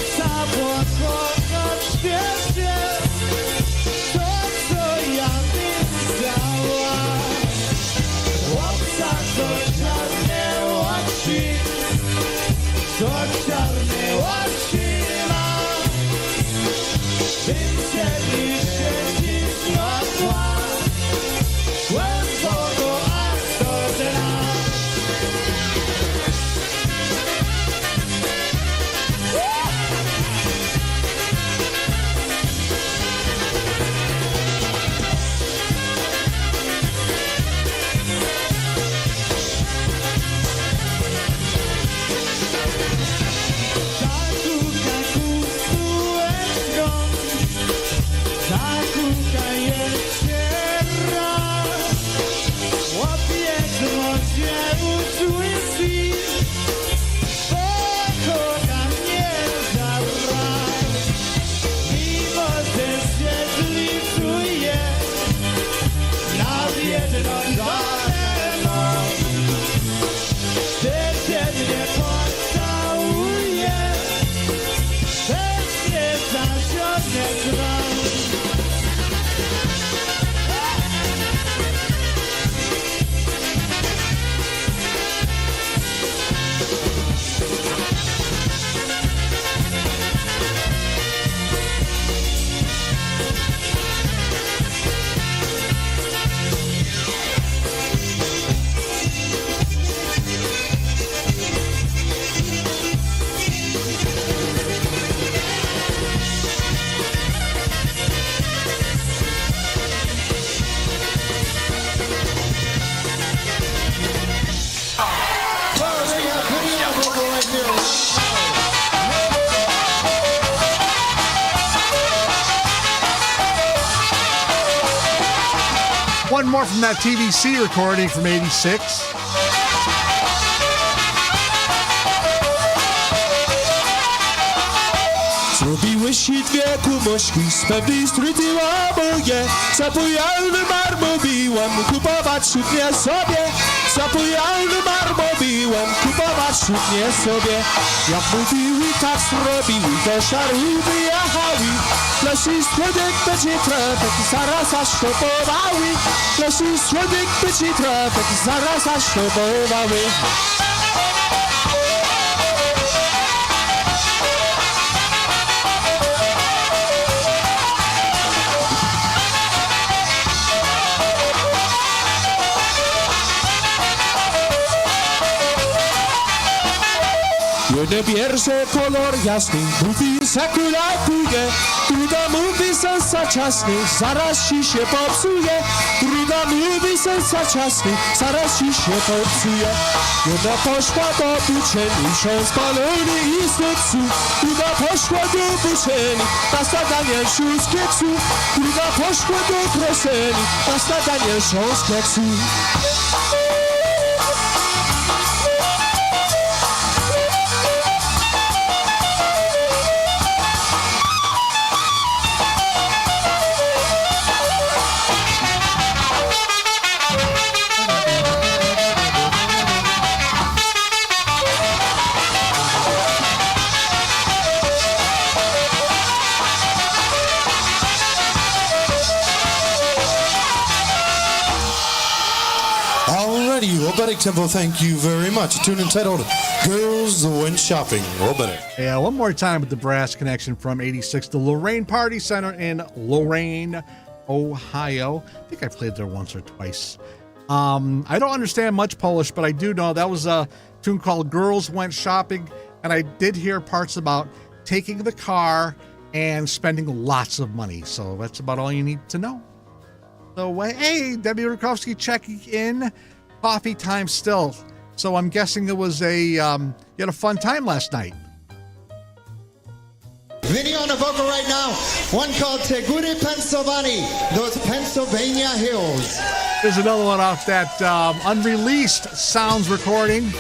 one more from that TVC recording from 86. Zrobiły się dwie kumoszki z pewnej stryty łamoje. Zapojalny marmo biłem, kupować suknię sobie. Zapojalny marmo biłem, kupować suknię sobie. Jak mówiły, tak zrobiły, do szarły wyjechały. Lesy słodek będzie trafek, zaraz aż topowały. Lesy słodek będzie trafek, zaraz aż topowały. Jeden bierze kolor jasny, mówi zakulakuje. Druga mówi sensaczasny, zaraz ci się popsuje. Druga mówi sensaczasny, zaraz ci się popsuje. Jedna poszła do buczeni, się spalony i z druga poszła do buczeni, na stadanie siód z kieksu. Druga poszła do kreseni, na stadanie siód z kieksu. Robotic Tempo, thank you very much. A tune entitled Girls Went Shopping. Robotic. Yeah, one more time with the brass connection from 86, the Lorraine Party Center in Lorraine, Ohio. I think I played there once or twice. I don't understand much Polish, but I do know that was a tune called Girls Went Shopping, and I did hear parts about taking the car and spending lots of money. So that's about all you need to know. So, hey, Debbie Rutkowski checking in. Coffee time still. So I'm guessing it was you had a fun time last night. Video on the vocal right now. One called Teguri, Pennsylvania. Those Pennsylvania hills. There's another one off that unreleased Sounds recording.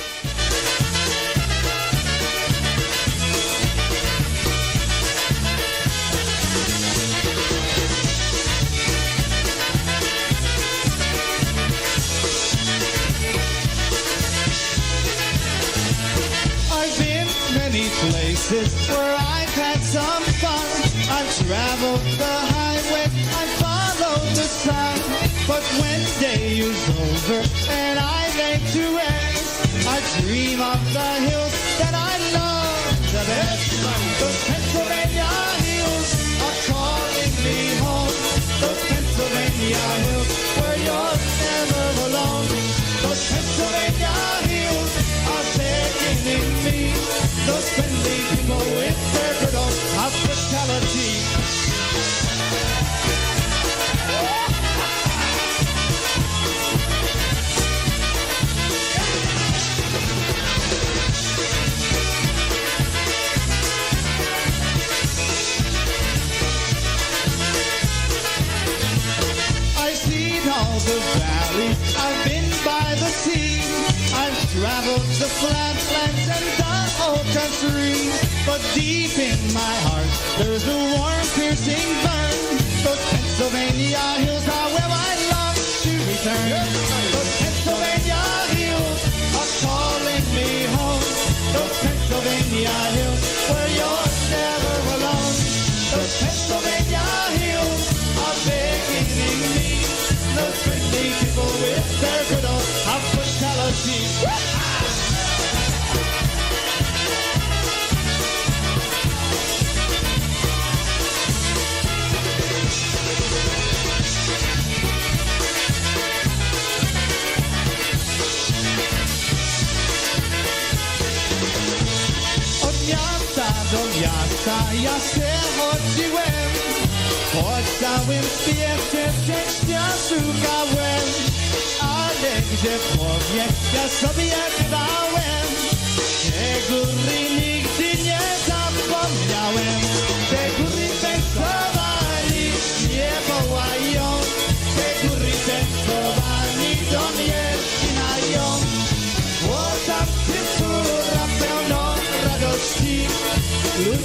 Places where I've had some fun. I've traveled the highway, I followed the sun. But when day is over and I lay to rest, I dream of the hills that I love the best. Those Pennsylvania hills are calling me home. Those Pennsylvania hills where you're never alone. Those Pennsylvania hills are beckoning me. Those friendly people with their good old hospitality. I've seen all the valleys, I've been by the sea. I've traveled the flatlands and the old country, but deep in my heart there's a warm, piercing burn. Those Pennsylvania hills are where I long to return. Those Pennsylvania hills are calling me home. Those Pennsylvania hills where you're never alone. Those Pennsylvania hills are beckoning me. Those friendly people with their good old hospitality. Do miasta ja się chodziłem, po całym świecie szczęścia szukałem, ale gdzie powie, ja sobie dbałem, te góry nigdy nie zapomniałem, te góry Pennsylvanii nie wołają, te góry Pennsylvanii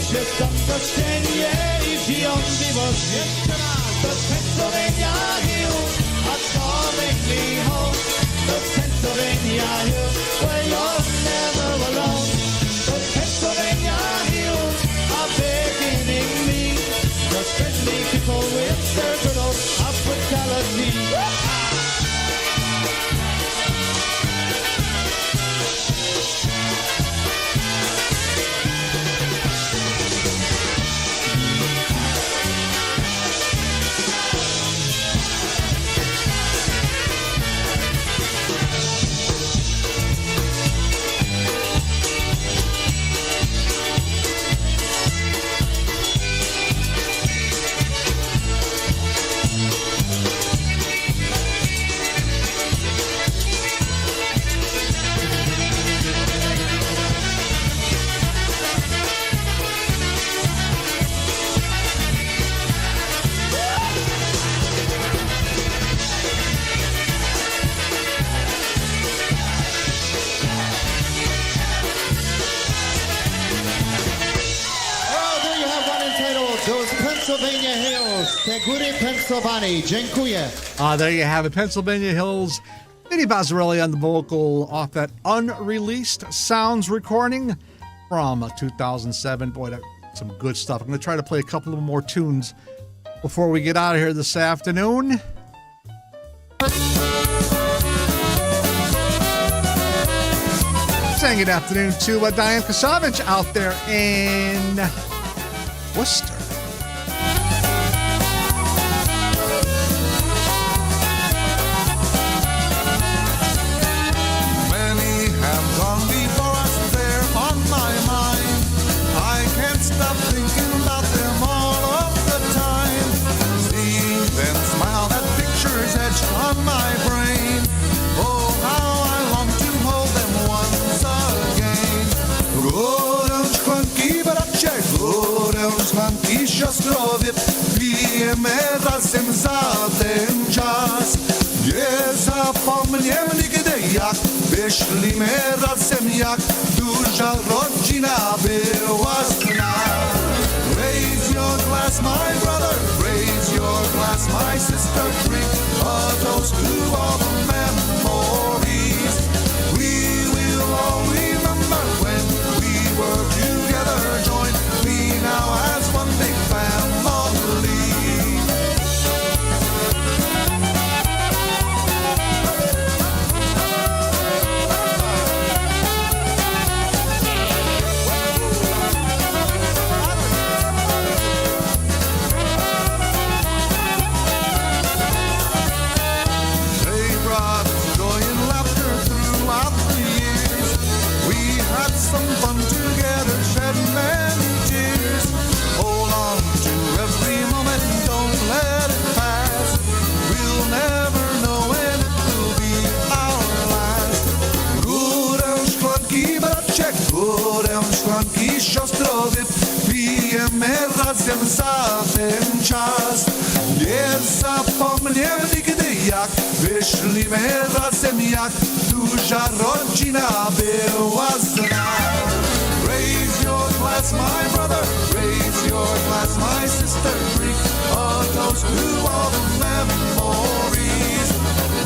just understand, yeah, if you only was the Pennsylvania hills are calling me home. The Pennsylvania hills where you're never alone. The Pennsylvania hills are beckoning me. The friendly people with their good old hospitality. Pennsylvania Hills, te góry Pennsylvanii. Dziękuję. There you have it, Pennsylvania Hills. Vinnie Bazzarelli on the vocal off that unreleased Sounds recording from 2007. Boy, that's some good stuff. I'm going to try to play a couple of more tunes before we get out of here this afternoon. Saying good afternoon to Diane Kasavich out there in Worcester. Stop thinking about them all of the time. Seeing them smile, that picture's etched on my brain. Oh, how I long to hold them once again. Góra szklanki, bracie, góra szklanki, siostrowie, pijemy razem za ten czas. Nie zapomniemy nigdy, jak wyszliśmy razem, jak duża rodzina była z nas. Raise your glass, my brother, raise your glass, my sister, drink a toast to all the memories. We will all remember when we were together, joined we now as one big family. Some fun together, shed many tears. Hold on to every moment, don't let it pass. We'll never know when it will be our last. Górę szklanki, bracie, górę szklanki, siostrowie, pijemy razem za ten czas. Nie zapomniemy nigdy, jak wyszliśmy razem, jak duża rodzina była z nas. Raise your glass, my brother, raise your glass, my sister, drink a toast to all the memories.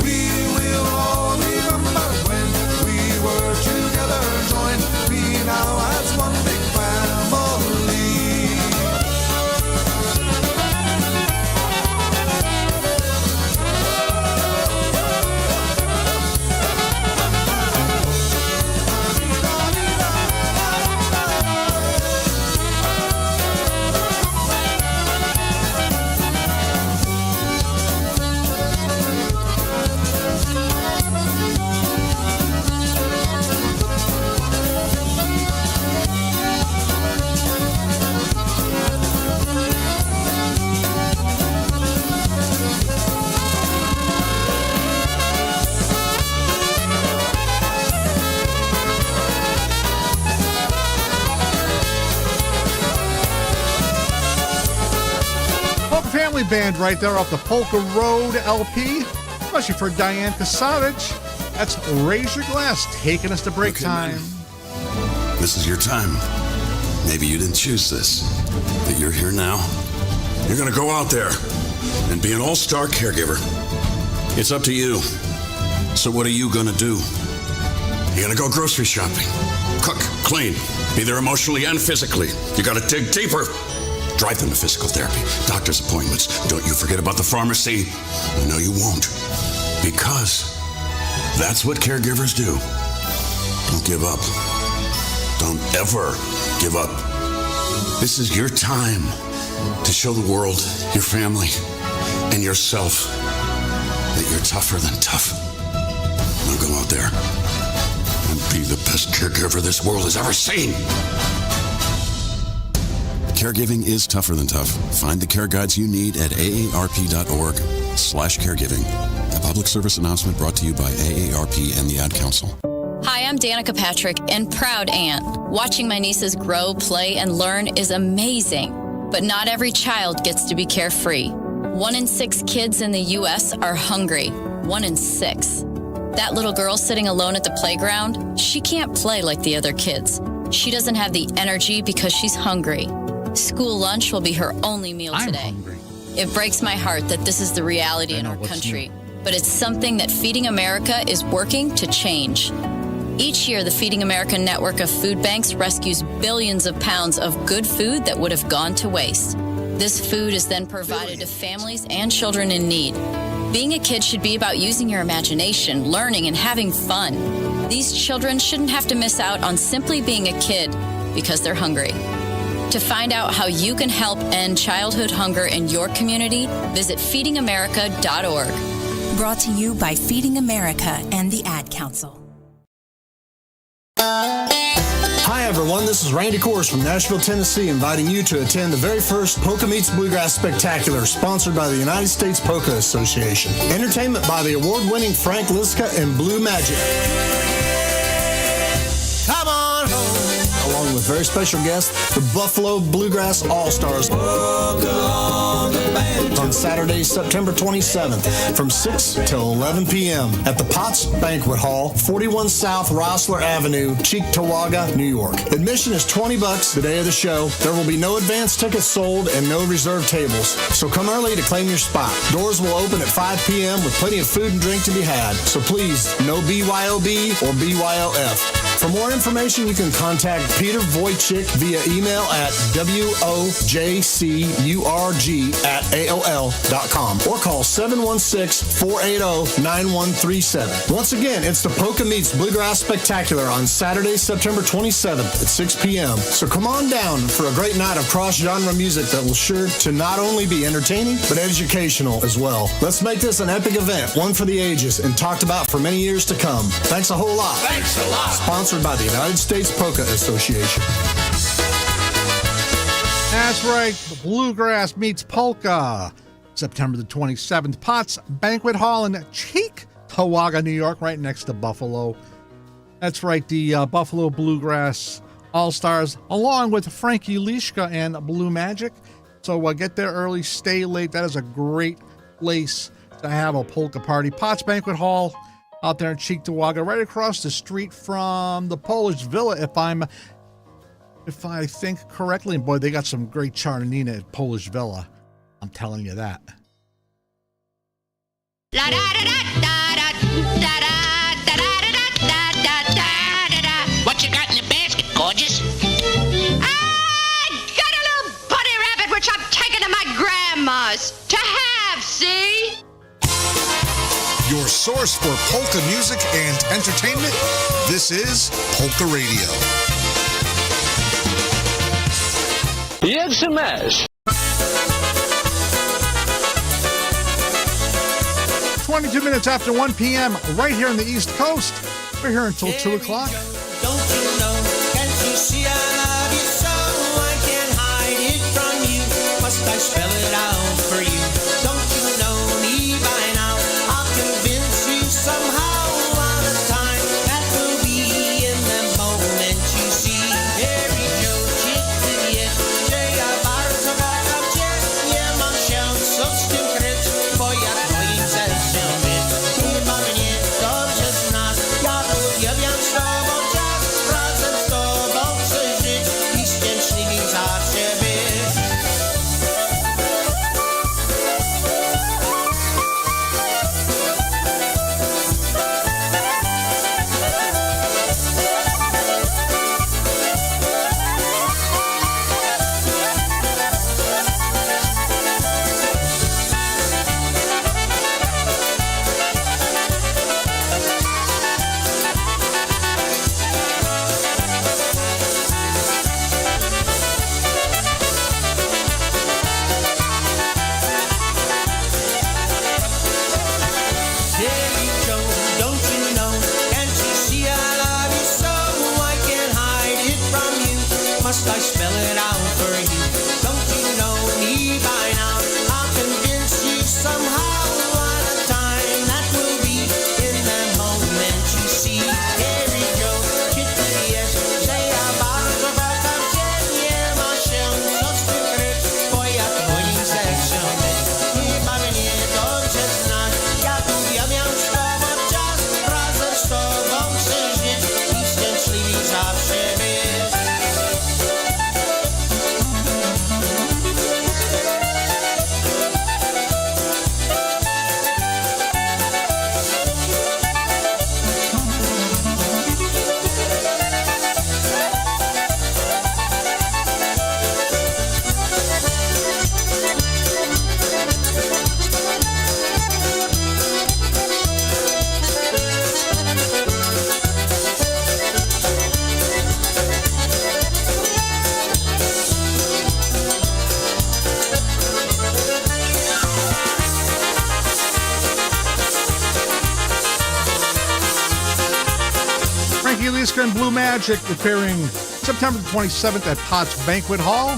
We will all remember when we were together, joined we now as one big family. Family band right there off the Polka Road LP, especially for Diane Kasavich. That's Raise Your Glass, taking us to break time. This is your time. Maybe you didn't choose this, but you're here now. You're going to go out there and be an all-star caregiver. It's up to you. So what are you going to do? You're going to go grocery shopping, cook, clean, be there emotionally and physically. You got to dig deeper. Drive them to physical therapy, doctor's appointments. Don't you forget about the pharmacy. No, you won't. Because that's what caregivers do. Don't give up. Don't ever give up. This is your time to show the world, your family, and yourself that you're tougher than tough. Now go out there and be the best caregiver this world has ever seen. Caregiving is tougher than tough. Find the care guides you need at aarp.org/caregiving. A public service announcement brought to you by AARP and the Ad Council. Hi, I'm Danica Patrick and proud aunt. Watching my nieces grow, play, and learn is amazing. But not every child gets to be carefree. 1 in 6 kids in the U.S. are hungry. 1 in 6. That little girl sitting alone at the playground, she can't play like the other kids. She doesn't have the energy because she's hungry. School lunch will be her only meal today. Hungry. It breaks my heart that this is the reality in our country, but it's something that Feeding America is working to change. Each year, the Feeding America network of food banks rescues billions of pounds of good food that would have gone to waste. This food is then provided to families and children in need. Being a kid should be about using your imagination, learning, and having fun. These children shouldn't have to miss out on simply being a kid because they're hungry. To find out how you can help end childhood hunger in your community, visit feedingamerica.org. Brought to you by Feeding America and the Ad Council. Hi everyone, this is Randy Kors from Nashville, Tennessee, inviting you to attend the very first Polka Meets Bluegrass Spectacular, sponsored by the United States Polka Association. Entertainment by the award-winning Frank Liska and Blue Magic. Come on home. Along with very special guests, the Buffalo Bluegrass All-Stars. On Saturday, September 27th, from 6 till 11 p.m. at the Potts Banquet Hall, 41 South Rossler Avenue, Cheektowaga, New York. Admission is $20 the day of the show. There will be no advance tickets sold and no reserved tables, so come early to claim your spot. Doors will open at 5 p.m. with plenty of food and drink to be had, so please, no BYOB or BYOF. For more information, you can contact Peter Wojcik via email at wojcurg@aol.com or call 716-480-9137. Once again, it's the Polka Meets Bluegrass Spectacular on Saturday, September 27th at 6 p.m. So come on down for a great night of cross-genre music that will sure to not only be entertaining, but educational as well. Let's make this an epic event, one for the ages, and talked about for many years to come. Thanks a whole lot. Thanks a lot. Sponsored by the United States Polka Association. That's right. Bluegrass Meets Polka. September the 27th. Potts Banquet Hall in Cheektowaga, New York, right next to Buffalo. That's right. The Buffalo Bluegrass All-Stars, along with Frankie Liska and Blue Magic. So get there early, stay late. That is a great place to have a polka party. Potts Banquet Hall out there in Cheektowaga, right across the street from the Polish Villa, if I think correctly. And boy, they got some great charnina at Polish Villa. I'm telling you that. What you got in the basket, gorgeous? I got a little bunny rabbit which I'm taking to my grandma's to have, see? Your source for polka music and entertainment. This is PolkaRadio. It's a mess. 22 minutes after 1 p.m. right here on the East Coast. We're here until 2 o'clock. Don't you know? Can't you see I love you so? I can't hide it from you. Must I spell it out for you? Don't you know me by now? I'll convince you somehow. On a time that will be in the moment you see. Every joke jest, że ja bardzo kocham cię. Nie mam się co z tym kryć, bo ja twoim sercem być. Chyba mnie dobrze znasz. Ja uwielbiam z tobą czas, razem z tobą przeżyć i Liska and Blue Magic appearing September 27th at Potts Banquet Hall.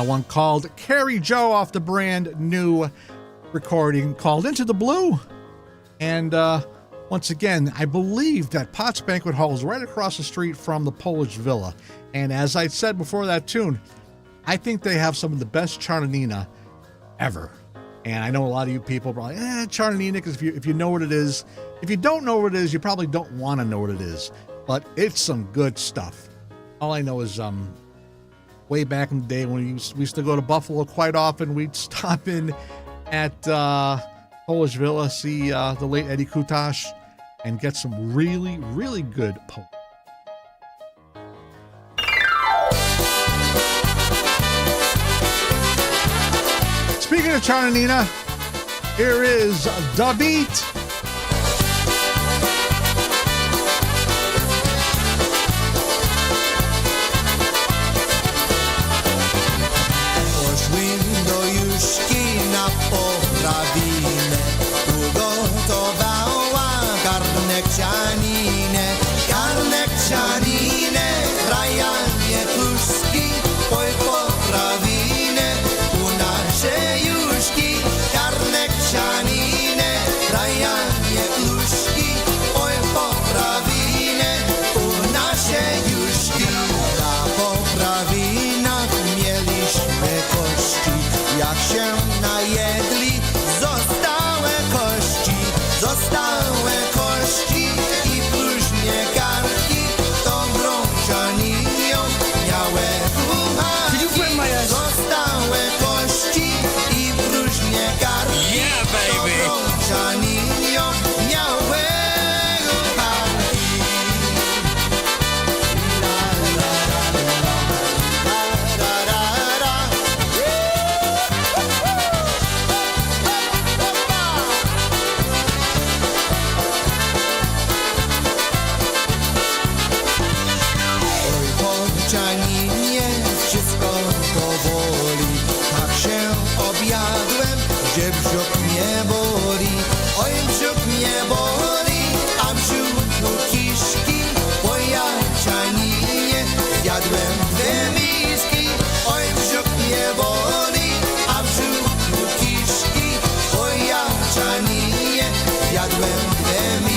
One called Carrie Joe off the brand new recording called Into the Blue. And once again, I believe that Potts Banquet Hall is right across the street from the Polish Villa. And as I said before that tune, I think they have some of the best Czarnina ever. And I know a lot of you people are like, Czarnina, because if you know what it is. If you don't know what it is, you probably don't want to know what it is. But it's some good stuff. All I know is way back in the day when we used to go to Buffalo quite often, we'd stop in at Polish Villa, see the late Eddie Kutash, and get some really, really good polka. Speaking of Czarnina, here is The Beat. Poprawinę, ugotowała garnek cianinę, krajanie kluski, poj poprawinę, u naszej juszki, garnek cianinę, krajanie kluski, poj poprawinę, u naszej juszki. Na poprawinach mieliśmy kości, jak się najedli, zostały kości i próżnie garki, dobrą Czarninią miałe kucharki. Zostały kości i próżnie garki, dobrą Czarninią miałe kucharki. Gdzie brzuch mnie boli, oj brzuch mnie boli, a w brzuchu kiszki, bo ja Czarninie zjadłem 2 miski. Oj brzuch mnie boli, a w brzuchu kiszki, bo ja Czarninie zjadłem 2 miski.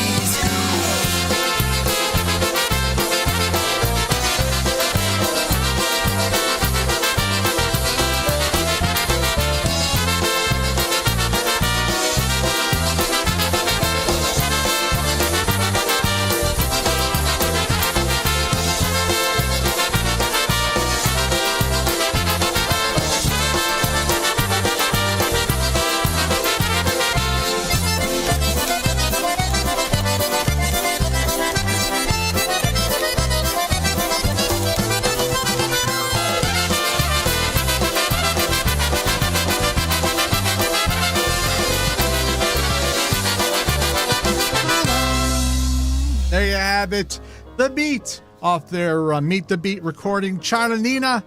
It, The Beat, off their Meet the Beat recording, Czarnina,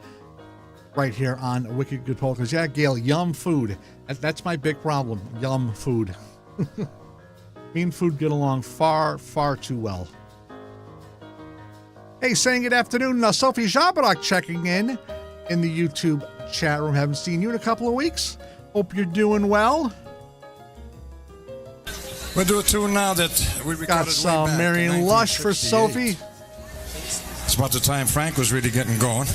right here on Wicked Good Polkas. Yeah, Gail, yum food. That's my big problem, yum food. Me and food get along far, far too well. Hey, saying good afternoon, Sophie Jabarak checking in the YouTube chat room. Haven't seen you in a couple of weeks. Hope you're doing well. We'll do a tune now that we recorded. Got some Marion Lush for Sophie. It's about the time Frank was really getting going.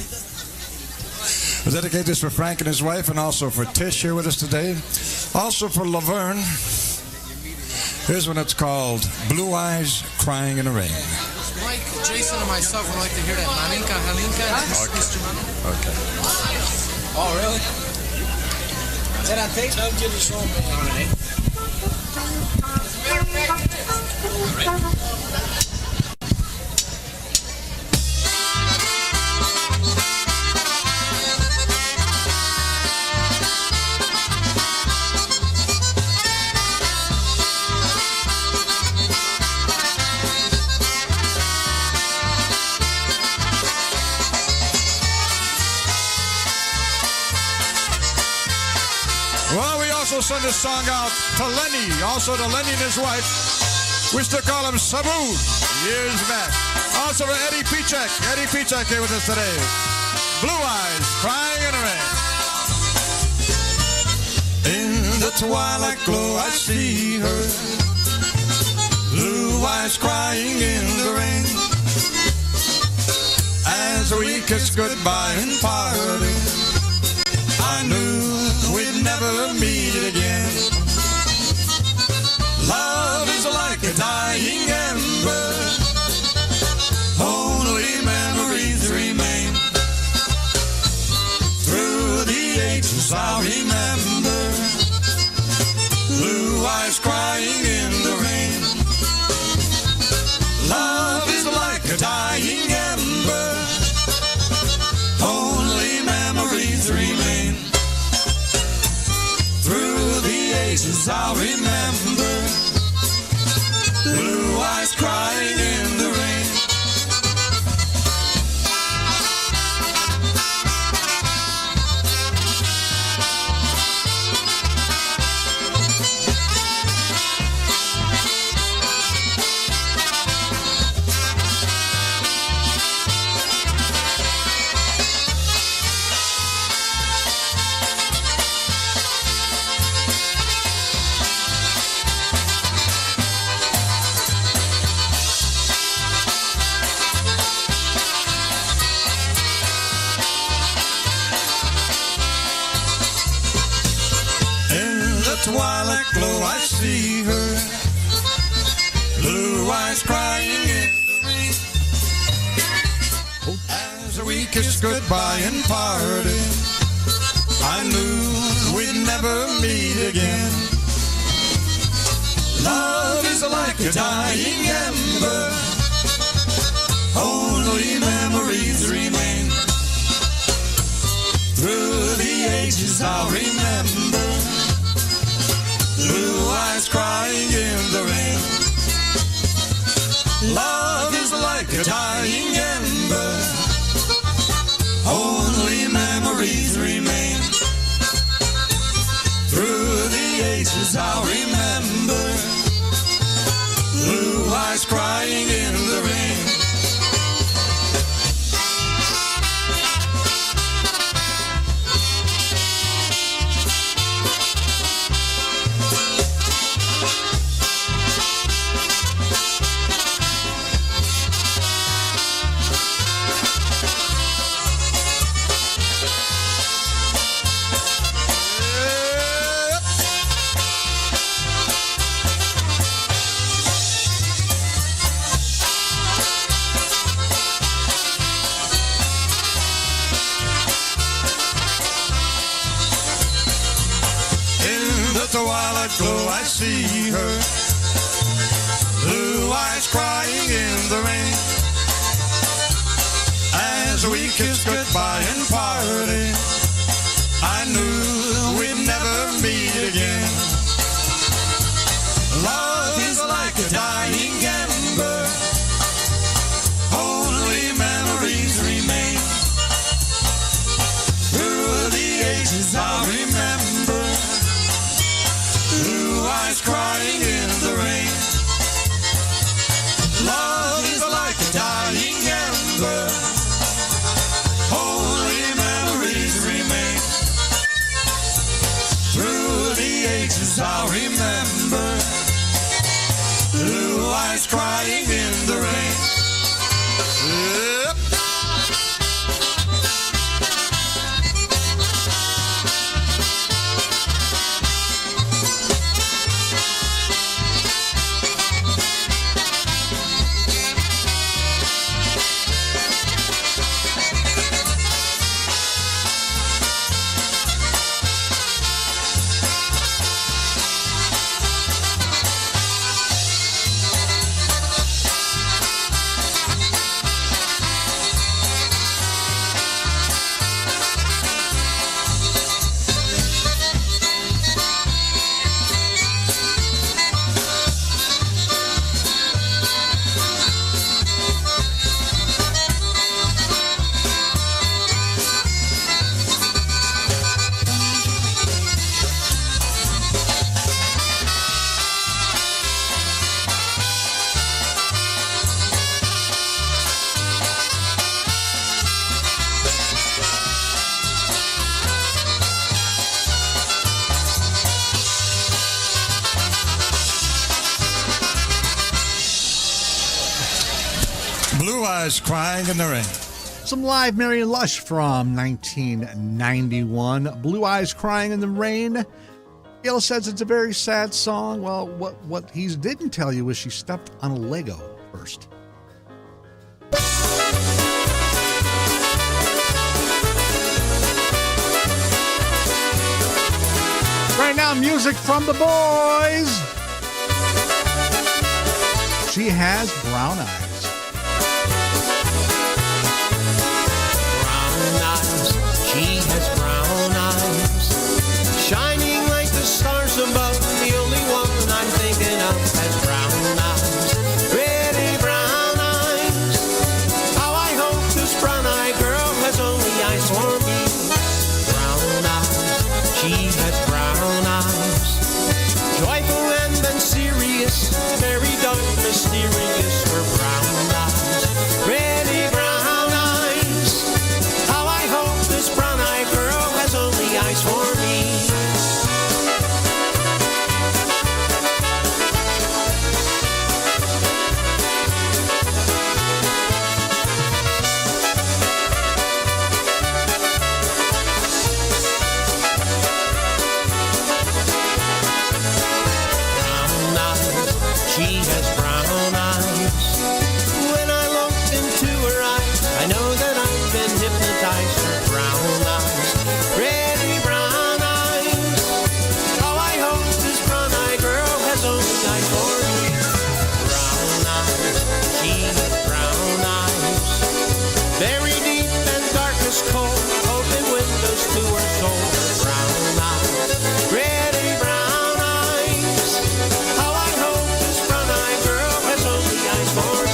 We'll dedicate this for Frank and his wife, and also for Tish here with us today. Also for Laverne. Here's one that's called Blue Eyes Crying in the Rain. Mike, Jason, and myself would like to hear that Malinka, Halinka. Okay. Oh, really? Is that on tape? I'll give you some on it. Well, we also send this song out to Lenny, also to Lenny and his wife. We used to call him Sabu years back. Also for Eddie Pichek. Eddie Pichek here with us today. Blue Eyes, Crying in the Rain. In the twilight glow I see her, blue eyes crying in the rain. As we kissed goodbye and parted, I knew we'd never meet again. Love is like a dying ember, only memories remain. Through the ages I'll remember, blue eyes crying in the rain. Love is like a dying ember, only memories remain. Through the ages I'll remember, blue eyes crying in the rain. Twilight glow I see her, blue eyes crying in the rain. As we kissed goodbye and parted, I knew we'd never meet again. Love is like a dying ember, only memories remain. Through the ages I'll remember, blue eyes crying in the rain. Love is like a dying ember, only memories remain. Through the ages I'll remember, blue eyes crying in the rain. Twilight glow I see her, blue eyes crying in the rain. As we kissed goodbye and parted, I knew we'd never meet again. Love is like a dying ember, only memories remain. Through the ages I'll remember, blue eyes crying in the rain. Love is like a dying ember, only memories remain. Through the ages I'll remember, blue eyes crying in the rain. Yep. Eyes Crying in the Rain. Some live Marion Lush from 1991. Blue Eyes Crying in the Rain. Gail says it's a very sad song. Well, what he didn't tell you is she stepped on a Lego first. Right now, music from the boys. She has brown eyes. Brown eyes, she has brown eyes, shining like the stars above. The only one I'm thinking of has brown eyes, pretty brown eyes. How I hope this brown-eyed girl has only eyes for me. Brown eyes, she has brown eyes, joyful and then serious, very dark, mysterious, her brown eyes, pretty brown eyes. How I hope this brown-eyed girl has only eyes for me. Brown eyes, she has brown eyes. When I look into her eyes, I know that I've been hypnotized. Her brown eyes, pretty brown eyes. How I hope this brown-eyed girl has only eyes for me. Brown eyes, she has brown eyes, very deep and dark as coal, open windows to her soul. Her brown eyes, pretty brown eyes. How I hope this brown-eyed girl has only eyes for me.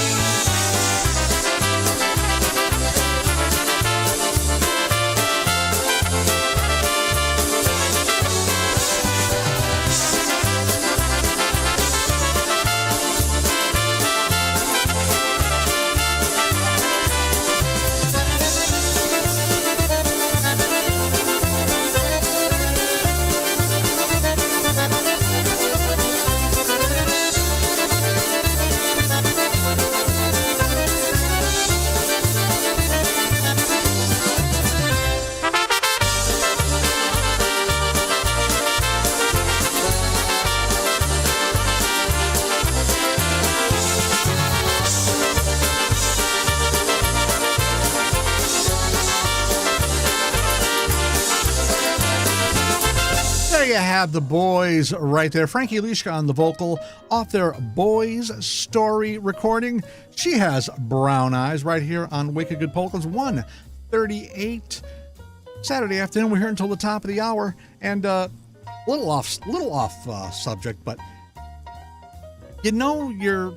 There you have the boys right there. Frankie Lishka on the vocal off their Boys Story recording. She has brown eyes right here on Wicked Good Polkas 138. Saturday afternoon. We're here until the top of the hour. And a little off subject, but you know you're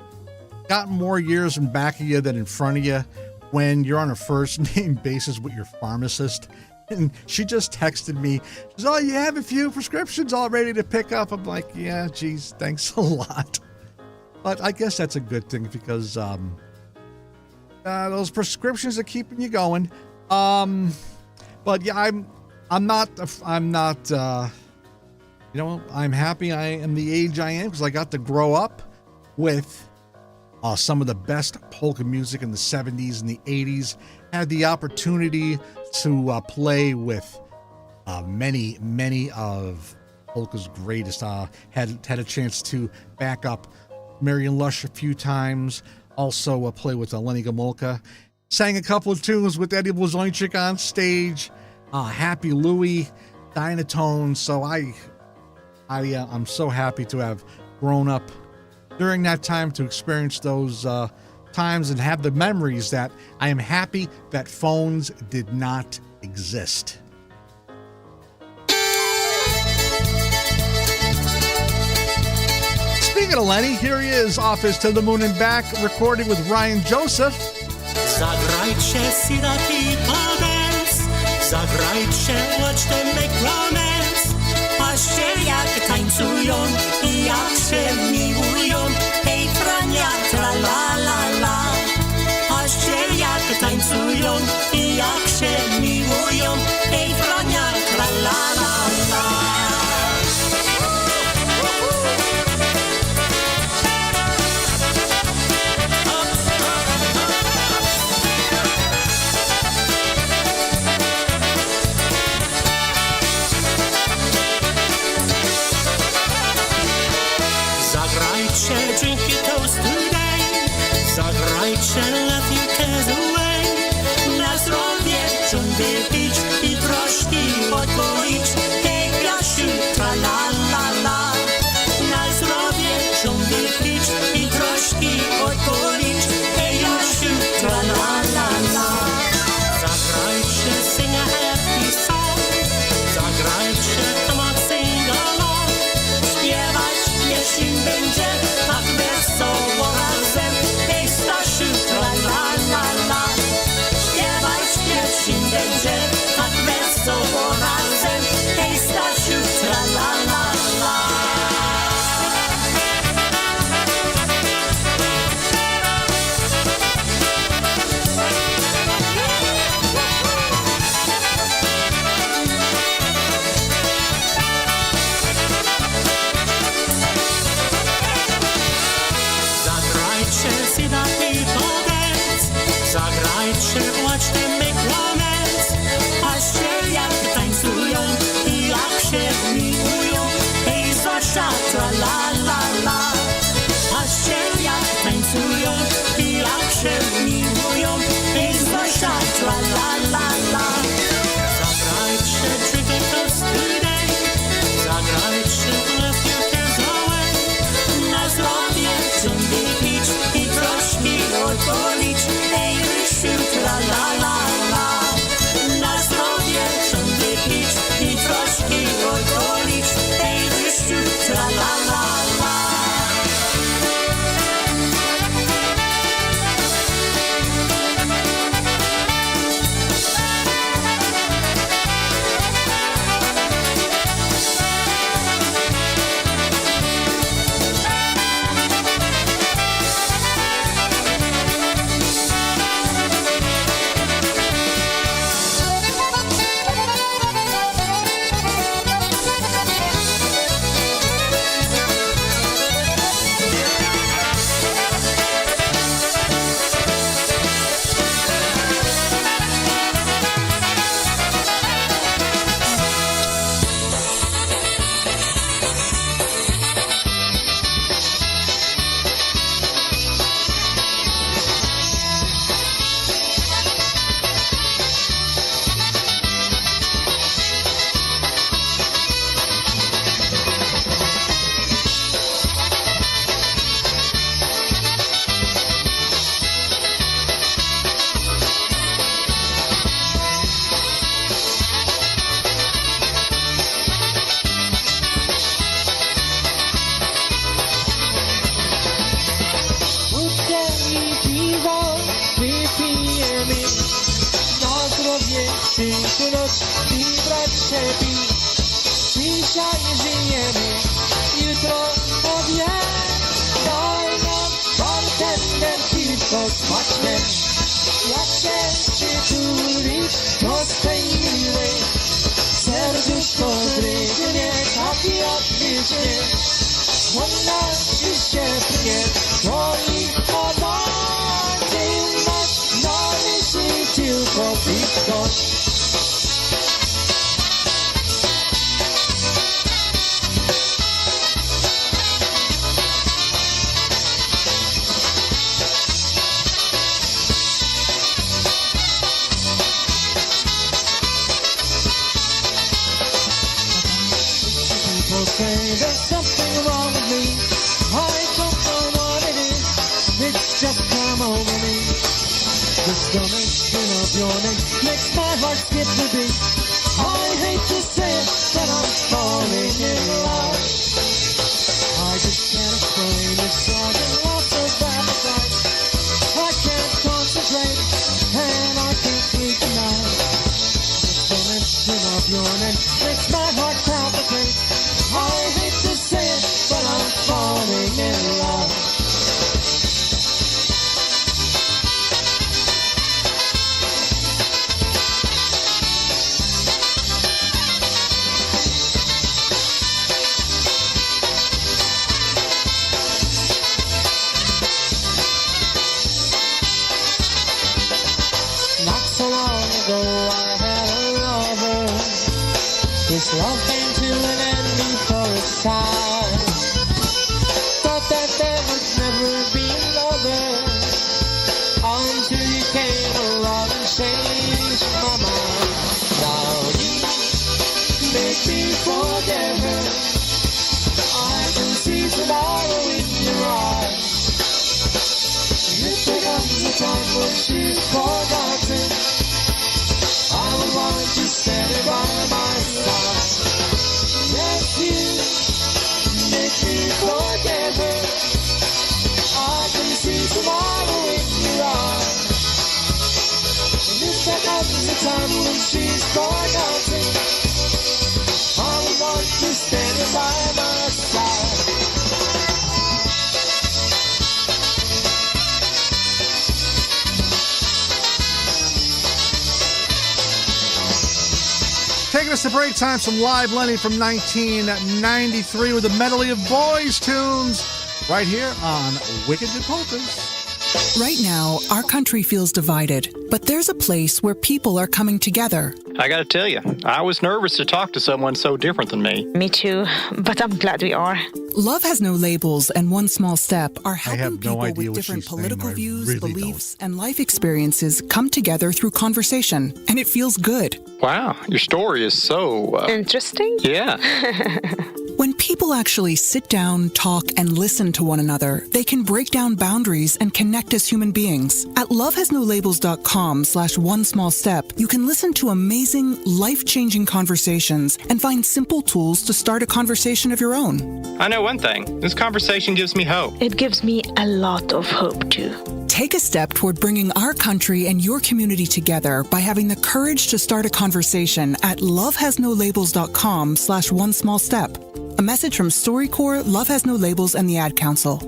got more years in back of you than in front of you when you're on a first name basis with your pharmacist. And she just texted me. She says, "Oh, you have a few prescriptions all ready to pick up." I'm like, "Yeah, geez, thanks a lot." But I guess that's a good thing because those prescriptions are keeping you going. But yeah, I'm not. I'm happy I am the age I am because I got to grow up with some of the best polka music in the 70s and the 80s. Had the opportunity to play with many of polka's greatest. Had a chance to back up Marion Lush a few times. Also play with Lenny Gomulka. Sang a couple of tunes with Eddie Blazonczyk on stage. Happy Louie, Dynatone. So I'm so happy to have grown up during that time to experience those times and have the memories that I am happy that phones did not exist. Speaking of Lenny, here he is off his To the Moon and Back recording with Ryan Joseph. Zagrajcie Siraki Dance, zagrajcie Watch Them Make Romance. Patrzcie jak tańcują i jak się miłują. Hej Frania, tra la la la. Patrzcie jak tańcują i jak się miłują. Hej Frania, tra la la la. Zagrajcie, let your cares away. Na zdrowie czym wypić i troszki odpolić. Hej, Gasiu, tra la la la. Na zdrowie czym wypić i troszki odpolić. Hej, Gasiu, tra la la la. Zagrajcie, sing a happy song. Zagrajcie, come on, sing along. Śpiewać jeśli będzie tak wesoło razem. Hej, Stasiu, tra la la la. Śpiewać jeśli będzie tak wesoło razem. Hej, Stasiu, tra la la la. Zagrajcie, see the people dance. Zagrajcie, watch them make romance. Patrzcie, jak tańcują i jak się miłują. Hej, Zosia, tra la la la. Patrzcie, jak tańcują i jak się miłują. Hej, Zosia, tra la la la. Zagrajcie, drink a toast today. Zagrajcie, let your cares away. Na zdrowie czym wypić i troszki odpolić. Hej, Rysiu, tra la la la. Na zdrowie czym wypić i troszki odpolić. Hej, Rysiu, tra la la la. Wódkę i piwo wypijemy, na zdrowie przyjemność i brać się pić. Dzisiaj żyjemy, jutro powie, daj nam bartender piwko smaczne. Jak się przytulić do swej miłej, serduszko drgnie, tak jak wyśnie. Ona ci się pnie, boli woda, ty masz na myśli tylko piwko. People say there's something wrong with me. I don't know what it is. It's just come over me. This mention of your name makes my heart skip a beat. I hate to say it, but I'm falling in love. I just can't explain this song and lost of appetite. I can't concentrate and I can't sleep tonight. This mention of your name makes my heart palpitate. I hate to say it, but I'm falling in love. Not so long ago I had a lover. This love came to an end before its time. Thought that there would never be another. forget her. I can see tomorrow in your eyes. And if there comes a time when she's forgotten, I would want you standing by my side. Yes, you make me forget her. I can see tomorrow in your eyes. And if there comes a time when she's forgotten, I would want you standing by my side. Taking us to break time, some live Lenny from 1993 with a medley of boys' tunes right here on Wicked Good Polkas. Right now, our country feels divided, but there's a place where people are coming together. I gotta tell you, I was nervous to talk to someone so different than me. Me too, but I'm glad we are. Love Has No Labels and One Small Step are helping people with different political views, beliefs, and life experiences come together through conversation, and it feels good. Wow, your story is so... interesting? Yeah. When people actually sit down, talk, and listen to one another, they can break down boundaries and connect as human beings. At lovehasnolabels.com/onesmallstep, you can listen to amazing, life-changing conversations and find simple tools to start a conversation of your own. I know one thing. This conversation gives me hope. It gives me a lot of hope, too. Take a step toward bringing our country and your community together by having the courage to start a conversation at lovehasnolabels.com/onesmallstep. A message from StoryCorps, Love Has No Labels, and the Ad Council.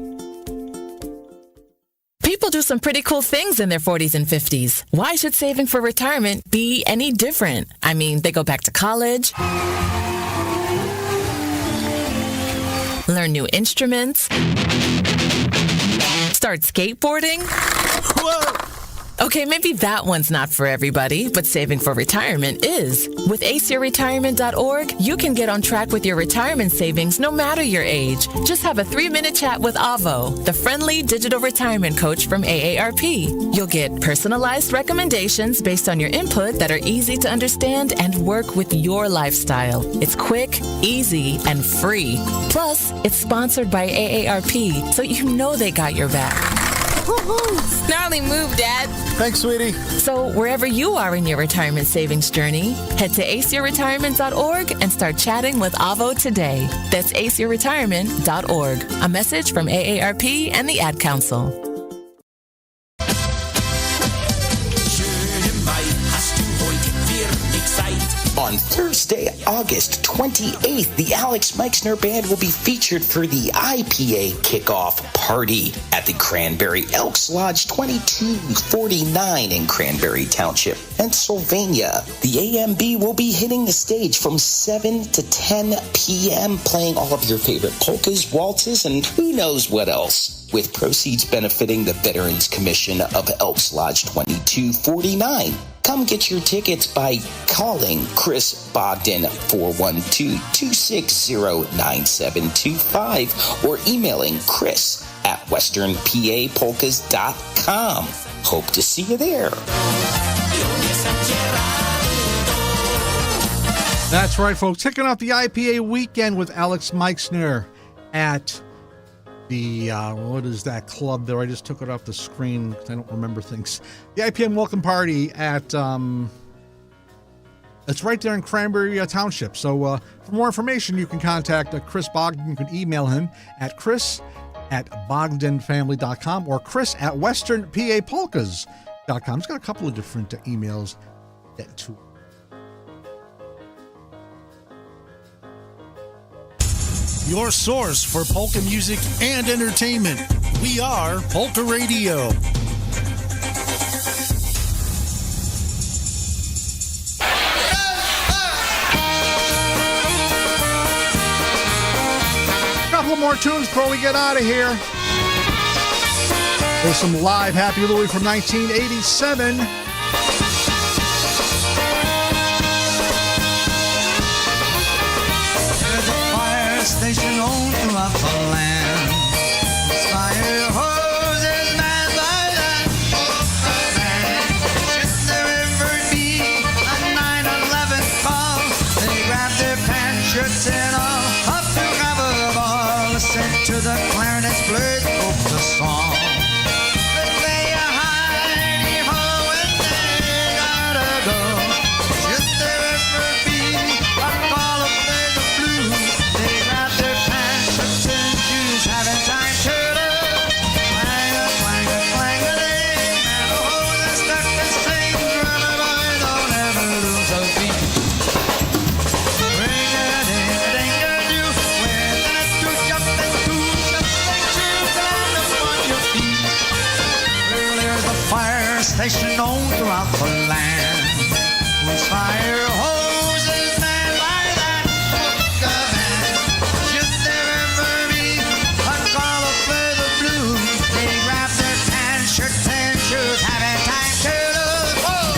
People do some pretty cool things in their 40s and 50s. Why should saving for retirement be any different? I mean, they go back to college, learn new instruments, start skateboarding. Whoa! Okay, maybe that one's not for everybody, but saving for retirement is. With aceyourretirement.org, you can get on track with your retirement savings no matter your age. Just have a 3-minute chat with Avo, the friendly digital retirement coach from AARP. You'll get personalized recommendations based on your input that are easy to understand and work with your lifestyle. It's quick, easy, and free. Plus, it's sponsored by AARP, so you know they got your back. Woohoo! Snarly move, Dad. Thanks, sweetie. So wherever you are in your retirement savings journey, head to aceyourretirement.org and start chatting with Avo today. That's aceyourretirement.org. A message from AARP and the Ad Council. On Thursday, August 28th, the Alex Meixner Band will be featured for the IPA Kickoff Party at the Cranberry Elks Lodge 2249 in Cranberry Township, Pennsylvania. The AMB will be hitting the stage from 7 to 10 p.m., playing all of your favorite polkas, waltzes, and who knows what else, with proceeds benefiting the Veterans Commission of Elks Lodge 2249. Come get your tickets by calling Chris Bogdan 412-260-9725 or emailing Chris at westernpapolkas.com. Hope to see you there. That's right, folks. Kicking off the IPA weekend with Alex Meixner at the, what is that club there? I just took it off the screen because I don't remember things. The IPM Welcome Party at, it's right there in Cranberry Township. So for more information, you can contact Chris Bogdan. You can email him at chris@bogdanfamily.com or chris@westernpapolkas.com. He's got a couple of different emails that too. Your source for polka music and entertainment. We are PolkaRadio. A couple more tunes before we get out of here. There's some live Happy Louie from 1987. Station on throughout the land. Fire hoses manned by that man. Should there ever be a 9/11 call, they grab their pants shooting off up to have a ball. Listen to the clarinets play polka song. They play a hidey-ho when they gotta go. Should there ever be a call to play the blues, they grab their pants, shirts and shoes, having time to look. Clang-a-clang-a-clang-a-ding, and the hose is stuck and sing. Drummer boy, don't ever lose a beat. Ring-a-ding-a-ding-a-doo, with the net to jump into, just like to land upon your feet. Well, there's a fire station known throughout the land, whose fire hoses manned by that polka band. Should there ever be a call to play the blues, they grab their pants, shirts and shoes, having time to look. Whoa!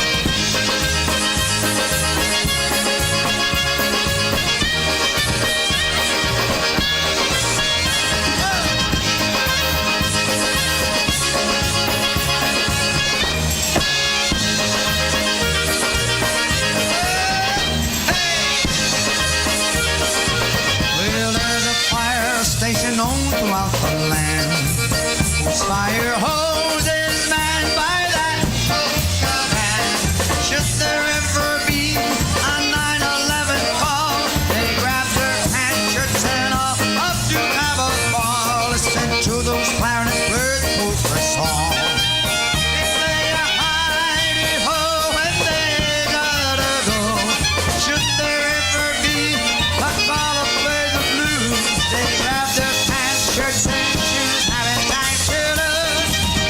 Well, there's a fire station known throughout the land, whose fire hose is manned by that polka band. Should there ever be a 9/11 call, they grab their pants, shirts and all up to have a ball. Listen to those clarinet play polka song. They play a hidey-ho when they gotta go. Should there ever be a call to play the blues, they grab their pants, shirts and shoes, having time to look.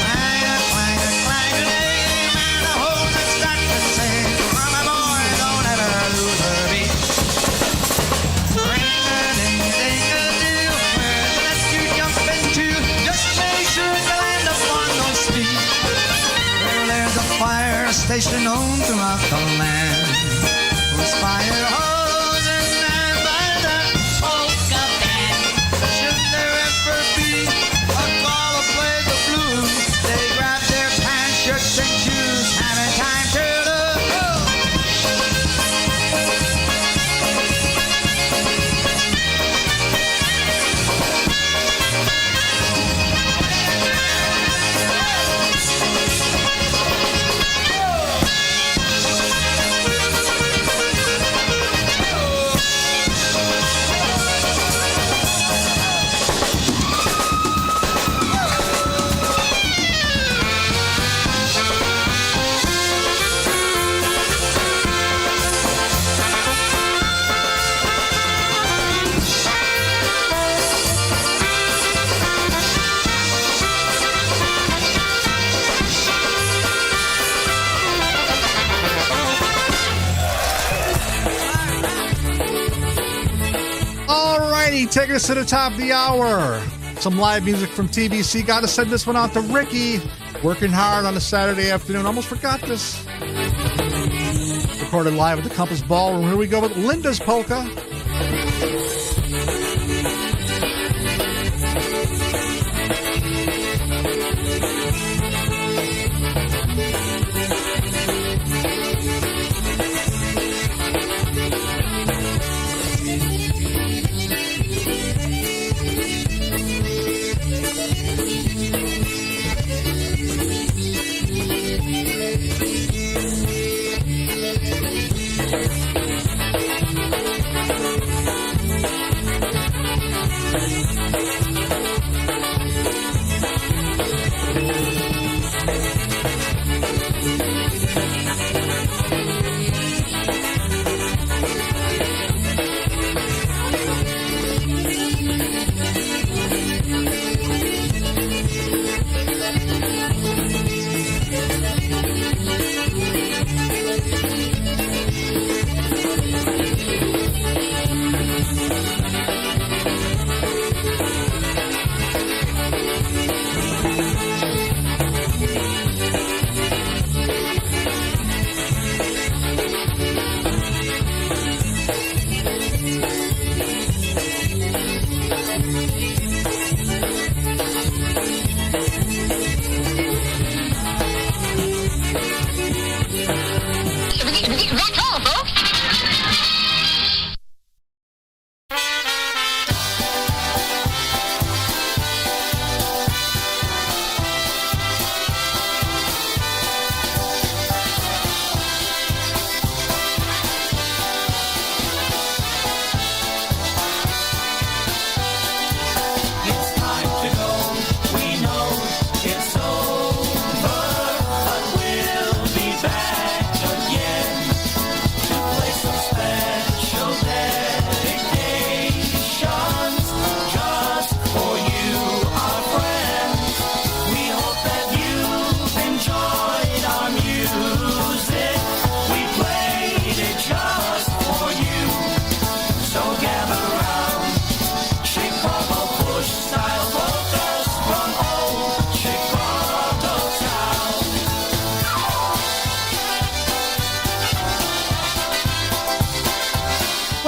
Clang-a-clang-a-clang-a-ding, and the hose is stuck to sing. Drummer boy, don't ever lose a beat. Ring-a-ding-a-ding-a-doo, where the net you jump into, just make sure to land upon those feet. Well, there's a fire station known throughout the land, whose fire hose is manned by that polka band. Should there ever be a call to play the blues, they grab their pants, shirts and shoes, having time to look. Oh! Alrighty, taking us to the top of the hour. Some live music from TBC. Got to send this one out to Ricky. Working hard on a Saturday afternoon. Almost forgot this. Recorded live at the Compass Ballroom. Here we go with Linda's Polka.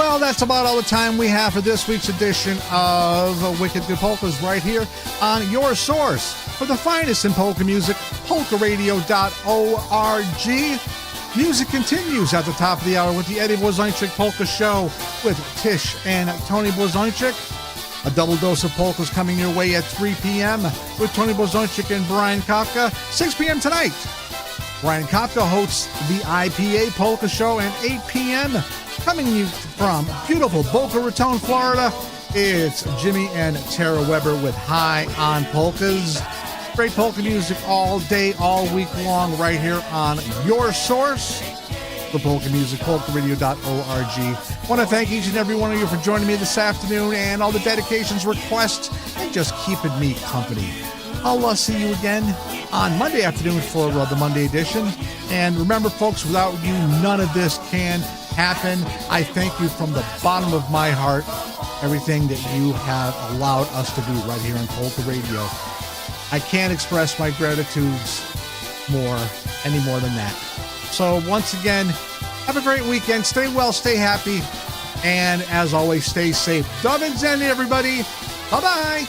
Well, that's about all the time we have for this week's edition of Wicked Good Polkas right here on your source for the finest in polka music, PolkaRadio.org. Music continues at the top of the hour with the Eddie Blazonczyk Polka Show with Tish and Tony Blazonczyk. A double dose of polkas coming your way at 3 p.m. with Tony Blazonczyk and Brian Kopka. 6 p.m. tonight, Brian Kopka hosts the IPA Polka Show, and 8 p.m. coming you from beautiful Boca Raton, Florida, it's Jimmy and Tara Weber with High on Polkas. Great polka music all day, all week long, right here on your source for polka music, PolkaRadio.org. Want to thank each and every one of you for joining me this afternoon and all the dedications, requests, and just keeping me company. I'll see you again on Monday afternoon for the Monday edition. And remember, folks, without you, none of this can happen. I thank you from the bottom of my heart, everything that you have allowed us to do right here on Polka Radio. I can't express my gratitudes any more than that. So once again, have a great weekend. Stay well, stay happy, and as always, stay safe. Dove and Zen, everybody. Bye-bye.